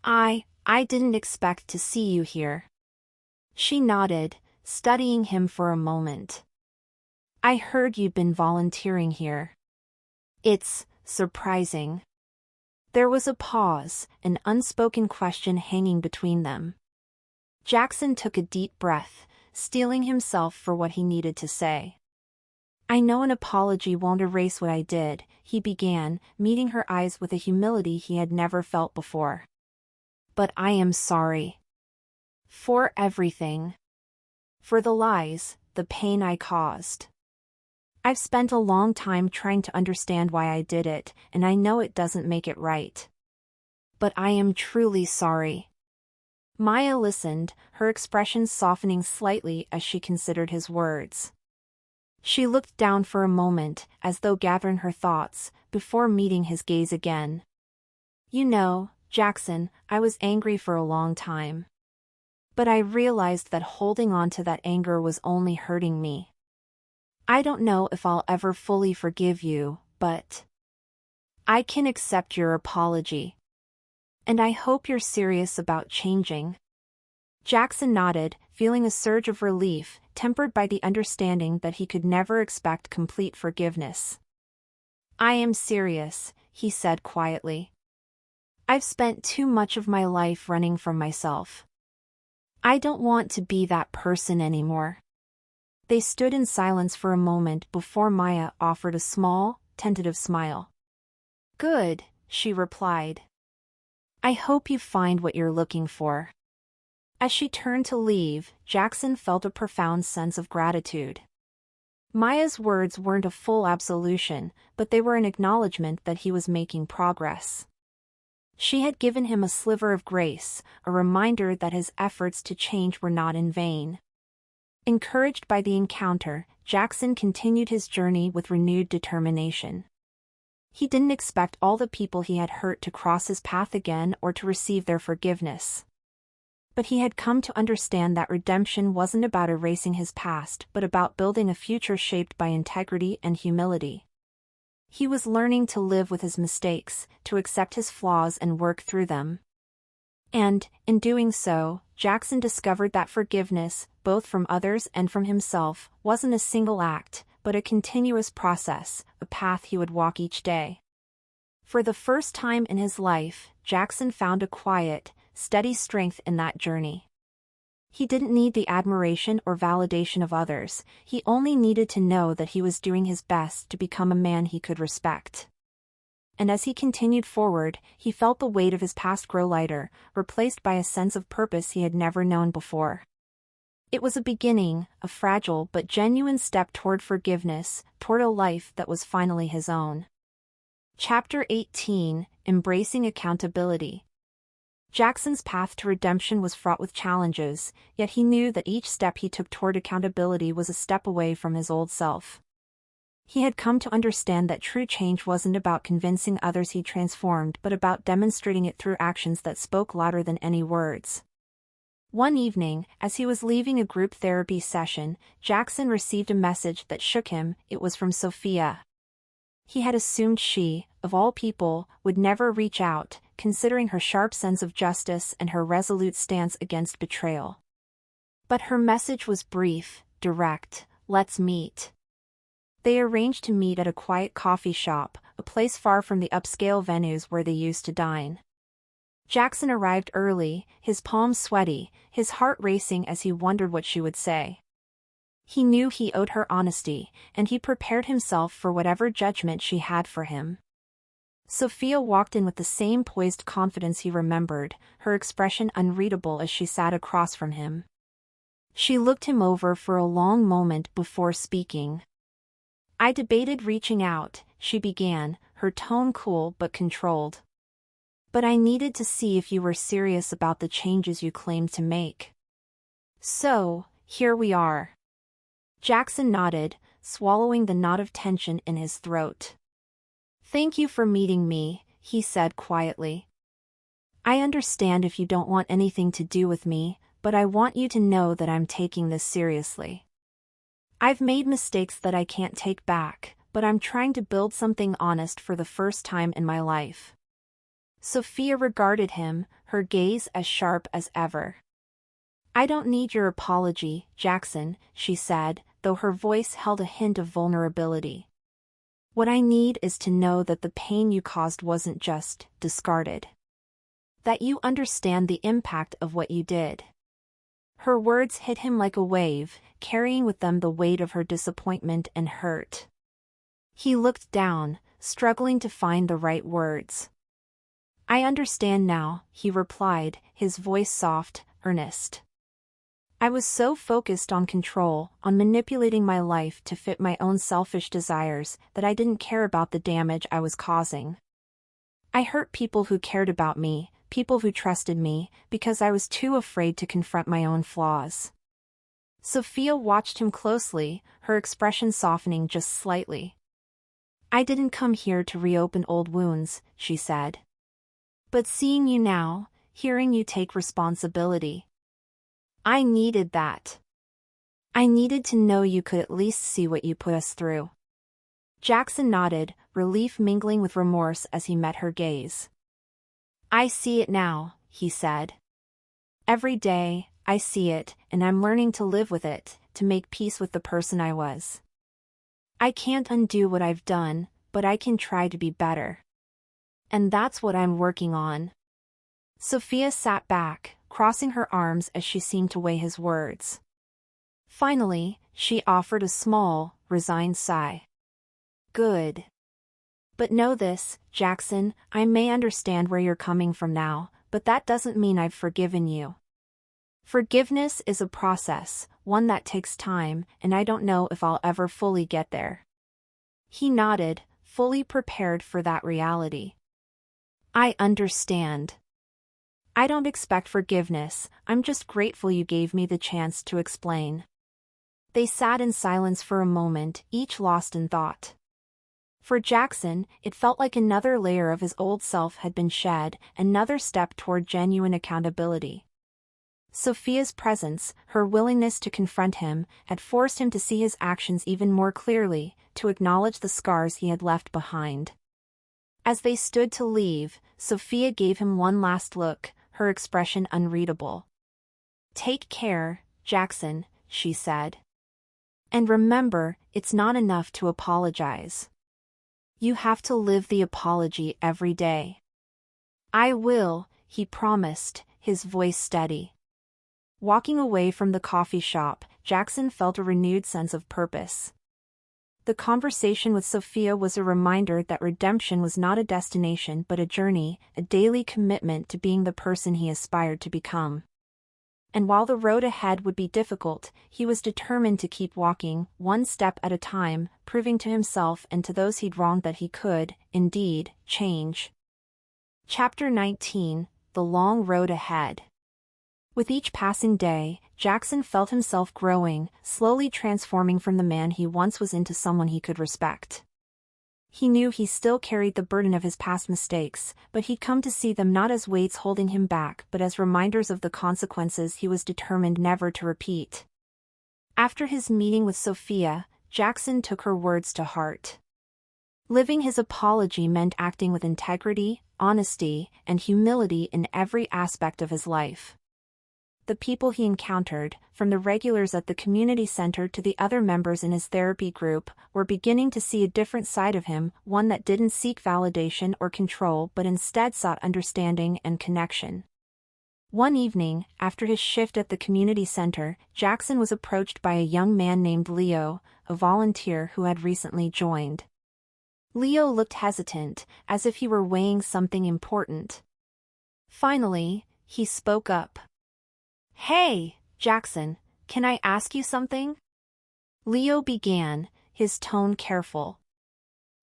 I didn't expect to see you here." She nodded, studying him for a moment. "I heard you'd been volunteering here. It's surprising." There was a pause, an unspoken question hanging between them. Jackson took a deep breath, steeling himself for what he needed to say. "I know an apology won't erase what I did," he began, meeting her eyes with a humility he had never felt before. "But I am sorry. For everything. For the lies, the pain I caused. I've spent a long time trying to understand why I did it, and I know it doesn't make it right. But I am truly sorry." Maya listened, her expression softening slightly as she considered his words. She looked down for a moment, as though gathering her thoughts, before meeting his gaze again. "You know, Jackson, I was angry for a long time. But I realized that holding on to that anger was only hurting me. I don't know if I'll ever fully forgive you, but I can accept your apology. And I hope you're serious about changing." Jackson nodded, feeling a surge of relief, tempered by the understanding that he could never expect complete forgiveness. "I am serious," he said quietly. "I've spent too much of my life running from myself. I don't want to be that person anymore." They stood in silence for a moment before Maya offered a small, tentative smile. "Good," she replied. "I hope you find what you're looking for." As she turned to leave, Jackson felt a profound sense of gratitude. Maya's words weren't a full absolution, but they were an acknowledgement that he was making progress. She had given him a sliver of grace, a reminder that his efforts to change were not in vain. Encouraged by the encounter, Jackson continued his journey with renewed determination. He didn't expect all the people he had hurt to cross his path again or to receive their forgiveness. But he had come to understand that redemption wasn't about erasing his past but about building a future shaped by integrity and humility. He was learning to live with his mistakes, to accept his flaws and work through them. And, in doing so, Jackson discovered that forgiveness, both from others and from himself, wasn't a single act, but a continuous process, a path he would walk each day. For the first time in his life, Jackson found a quiet, steady strength in that journey. He didn't need the admiration or validation of others, he only needed to know that he was doing his best to become a man he could respect. And as he continued forward, he felt the weight of his past grow lighter, replaced by a sense of purpose he had never known before. It was a beginning, a fragile but genuine step toward forgiveness, toward a life that was finally his own. Chapter 18: Embracing Accountability. Jackson's path to redemption was fraught with challenges, yet he knew that each step he took toward accountability was a step away from his old self. He had come to understand that true change wasn't about convincing others he'd transformed but about demonstrating it through actions that spoke louder than any words. One evening, as he was leaving a group therapy session, Jackson received a message that shook him. It was from Sophia. He had assumed she, of all people, would never reach out, considering her sharp sense of justice and her resolute stance against betrayal. But her message was brief, direct: let's meet. They arranged to meet at a quiet coffee shop, a place far from the upscale venues where they used to dine. Jackson arrived early, his palms sweaty, his heart racing as he wondered what she would say. He knew he owed her honesty, and he prepared himself for whatever judgment she had for him. Sophia walked in with the same poised confidence he remembered, her expression unreadable as she sat across from him. She looked him over for a long moment before speaking. "I debated reaching out," she began, her tone cool but controlled. "But I needed to see if you were serious about the changes you claimed to make. So, here we are." Jackson nodded, swallowing the knot of tension in his throat. "Thank you for meeting me," he said quietly. "I understand if you don't want anything to do with me, but I want you to know that I'm taking this seriously. I've made mistakes that I can't take back, but I'm trying to build something honest for the first time in my life." Sophia regarded him, her gaze as sharp as ever. "I don't need your apology, Jackson," she said, though her voice held a hint of vulnerability. "What I need is to know that the pain you caused wasn't just discarded. That you understand the impact of what you did." Her words hit him like a wave, carrying with them the weight of her disappointment and hurt. He looked down, struggling to find the right words. "I understand now," he replied, his voice soft, earnest. "I was so focused on control, on manipulating my life to fit my own selfish desires, that I didn't care about the damage I was causing. I hurt people who cared about me, people who trusted me, because I was too afraid to confront my own flaws." Sophia watched him closely, her expression softening just slightly. "I didn't come here to reopen old wounds," she said. "But seeing you now, hearing you take responsibility. I needed that. I needed to know you could at least see what you put us through." Jackson nodded, relief mingling with remorse as he met her gaze. "I see it now," he said. "Every day, I see it, and I'm learning to live with it, to make peace with the person I was. I can't undo what I've done, but I can try to be better. And that's what I'm working on." Sophia sat back, crossing her arms as she seemed to weigh his words. Finally, she offered a small, resigned sigh. "Good. But know this, Jackson, I may understand where you're coming from now, but that doesn't mean I've forgiven you. Forgiveness is a process, one that takes time, and I don't know if I'll ever fully get there." He nodded, fully prepared for that reality. "I understand. I don't expect forgiveness, I'm just grateful you gave me the chance to explain." They sat in silence for a moment, each lost in thought. For Jackson, it felt like another layer of his old self had been shed, another step toward genuine accountability. Sophia's presence, her willingness to confront him, had forced him to see his actions even more clearly, to acknowledge the scars he had left behind. As they stood to leave, Sophia gave him one last look, her expression unreadable. "Take care, Jackson," she said. "And remember, it's not enough to apologize. You have to live the apology every day." "I will," he promised, his voice steady. Walking away from the coffee shop, Jackson felt a renewed sense of purpose. The conversation with Sophia was a reminder that redemption was not a destination but a journey, a daily commitment to being the person he aspired to become. And while the road ahead would be difficult, he was determined to keep walking, one step at a time, proving to himself and to those he'd wronged that he could, indeed, change. Chapter 19: The Long Road Ahead. With each passing day, Jackson felt himself growing, slowly transforming from the man he once was into someone he could respect. He knew he still carried the burden of his past mistakes, but he'd come to see them not as weights holding him back but as reminders of the consequences he was determined never to repeat. After his meeting with Sophia, Jackson took her words to heart. Living his apology meant acting with integrity, honesty, and humility in every aspect of his life. the people he encountered, from the regulars at the community center to the other members in his therapy group, were beginning to see a different side of him, one that didn't seek validation or control but instead sought understanding and connection. One evening, after his shift at the community center, Jackson was approached by a young man named Leo, a volunteer who had recently joined. Leo looked hesitant, as if he were weighing something important. Finally, he spoke up. "Hey, Jackson, can I ask you something?" Leo began, his tone careful.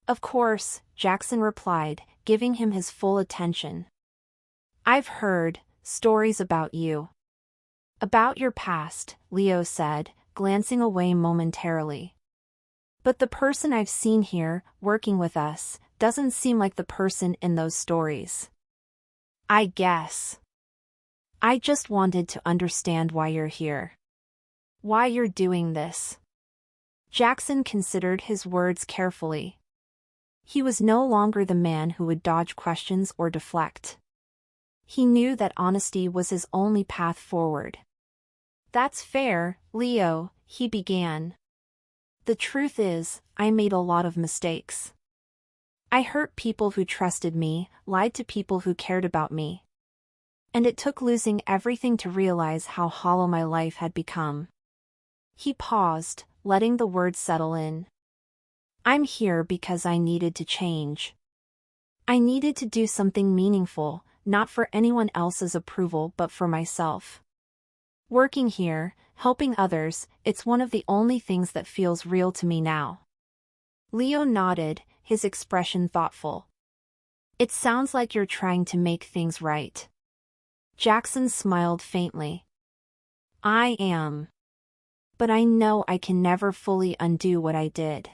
"Of course," Jackson replied, giving him his full attention. "I've heard stories about you." "About your past," Leo said, glancing away momentarily. "But the person I've seen here, working with us, doesn't seem like the person in those stories." "I guess. I just wanted to understand why you're here. Why you're doing this." Jackson considered his words carefully. He was no longer the man who would dodge questions or deflect. He knew that honesty was his only path forward. "That's fair, Leo," he began. "The truth is, I made a lot of mistakes. I hurt people who trusted me, lied to people who cared about me. And it took losing everything to realize how hollow my life had become." He paused, letting the words settle in. "I'm here because I needed to change. I needed to do something meaningful, not for anyone else's approval but for myself. Working here, helping others, it's one of the only things that feels real to me now." Leo nodded, his expression thoughtful. "It sounds like you're trying to make things right." Jackson smiled faintly. "I am. But I know I can never fully undo what I did.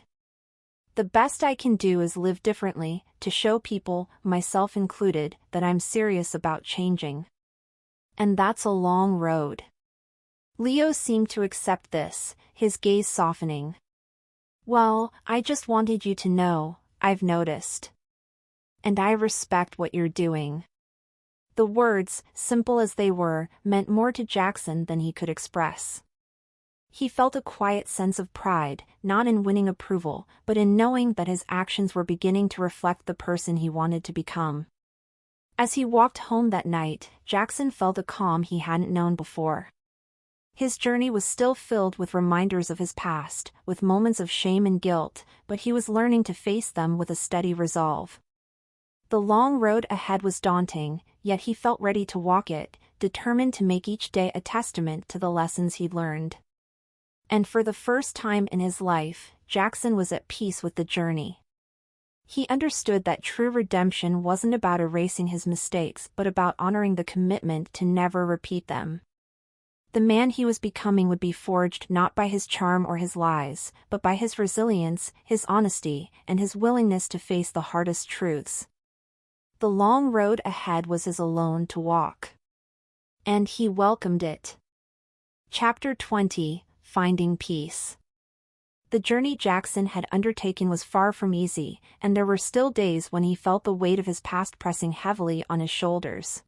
The best I can do is live differently, to show people, myself included, that I'm serious about changing. And that's a long road." Leo seemed to accept this, his gaze softening. "Well, I just wanted you to know, I've noticed. And I respect what you're doing." The words, simple as they were, meant more to Jackson than he could express. He felt a quiet sense of pride, not in winning approval, but in knowing that his actions were beginning to reflect the person he wanted to become. As he walked home that night, Jackson felt a calm he hadn't known before. His journey was still filled with reminders of his past, with moments of shame and guilt, but he was learning to face them with a steady resolve. The long road ahead was daunting, yet he felt ready to walk it, determined to make each day a testament to the lessons he'd learned. And for the first time in his life, Jackson was at peace with the journey. He understood that true redemption wasn't about erasing his mistakes but about honoring the commitment to never repeat them. The man he was becoming would be forged not by his charm or his lies, but by his resilience, his honesty, and his willingness to face the hardest truths. The long road ahead was his alone to walk. And he welcomed it. Chapter 20: Finding Peace. The journey Jackson had undertaken was far from easy, and there were still days when he felt the weight of his past pressing heavily on his shoulders.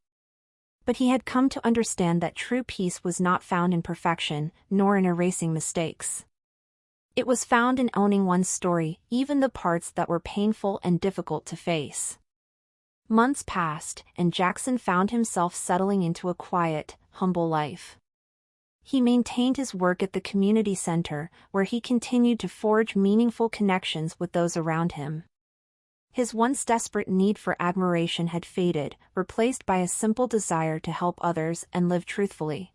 But he had come to understand that true peace was not found in perfection, nor in erasing mistakes. It was found in owning one's story, even the parts that were painful and difficult to face. Months passed, and Jackson found himself settling into a quiet, humble life. He maintained his work at the community center, where he continued to forge meaningful connections with those around him. His once desperate need for admiration had faded, replaced by a simple desire to help others and live truthfully.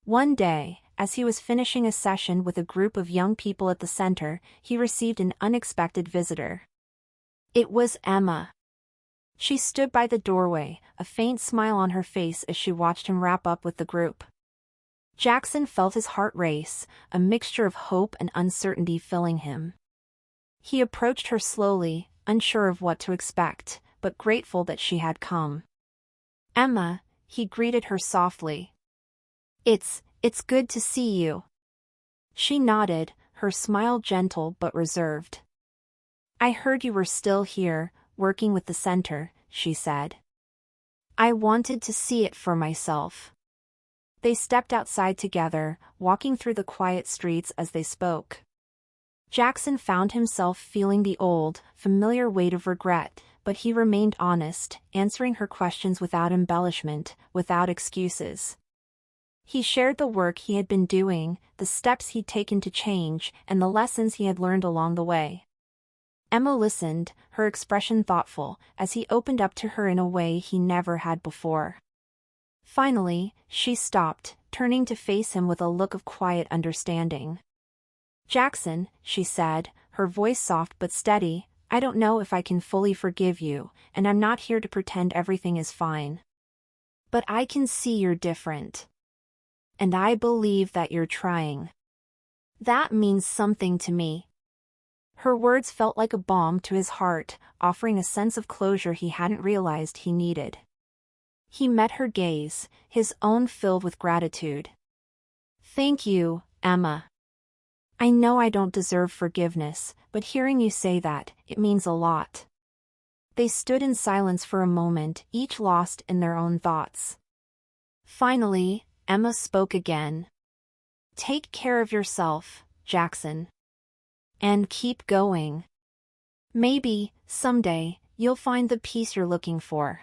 One day, as he was finishing a session with a group of young people at the center, he received an unexpected visitor. It was Emma. She stood by the doorway, a faint smile on her face as she watched him wrap up with the group. Jackson felt his heart race, a mixture of hope and uncertainty filling him. He approached her slowly, unsure of what to expect, but grateful that she had come. "Emma," he greeted her softly. It's good to see you." She nodded, her smile gentle but reserved. "I heard you were still here, working with the center," she said. "I wanted to see it for myself." They stepped outside together, walking through the quiet streets as they spoke. Jackson found himself feeling the old, familiar weight of regret, but he remained honest, answering her questions without embellishment, without excuses. He shared the work he had been doing, the steps he'd taken to change, and the lessons he had learned along the way. Emma listened, her expression thoughtful, as he opened up to her in a way he never had before. Finally, she stopped, turning to face him with a look of quiet understanding. "Jackson," she said, her voice soft but steady, "I don't know if I can fully forgive you, and I'm not here to pretend everything is fine. But I can see you're different. And I believe that you're trying. That means something to me." Her words felt like a balm to his heart, offering a sense of closure he hadn't realized he needed. He met her gaze, his own filled with gratitude. "Thank you, Emma. I know I don't deserve forgiveness, but hearing you say that, it means a lot." They stood in silence for a moment, each lost in their own thoughts. Finally, Emma spoke again. "Take care of yourself, Jackson. And keep going. Maybe, someday, you'll find the peace you're looking for."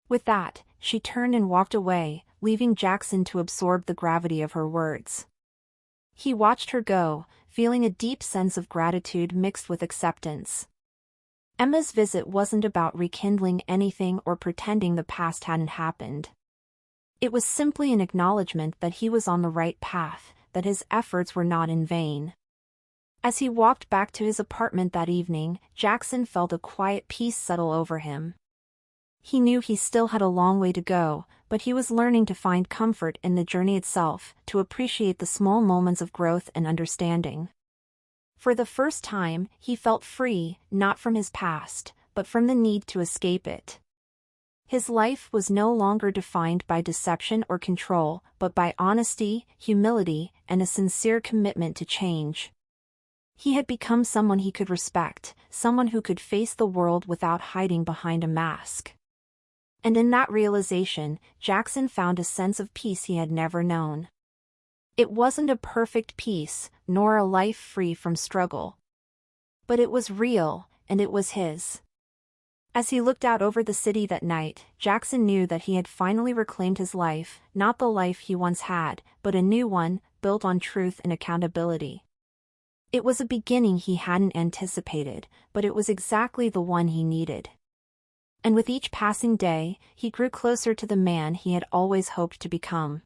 With that, she turned and walked away, leaving Jackson to absorb the gravity of her words. He watched her go, feeling a deep sense of gratitude mixed with acceptance. Emma's visit wasn't about rekindling anything or pretending the past hadn't happened. It was simply an acknowledgement that he was on the right path, that his efforts were not in vain. As he walked back to his apartment that evening, Jackson felt a quiet peace settle over him. He knew he still had a long way to go, but he was learning to find comfort in the journey itself, to appreciate the small moments of growth and understanding. For the first time, he felt free, not from his past, but from the need to escape it. His life was no longer defined by deception or control, but by honesty, humility, and a sincere commitment to change. He had become someone he could respect, someone who could face the world without hiding behind a mask. And in that realization, Jackson found a sense of peace he had never known. It wasn't a perfect peace, nor a life free from struggle. But it was real, and it was his. As he looked out over the city that night, Jackson knew that he had finally reclaimed his life, not the life he once had, but a new one, built on truth and accountability. It was a beginning he hadn't anticipated, but it was exactly the one he needed. And with each passing day, he grew closer to the man he had always hoped to become.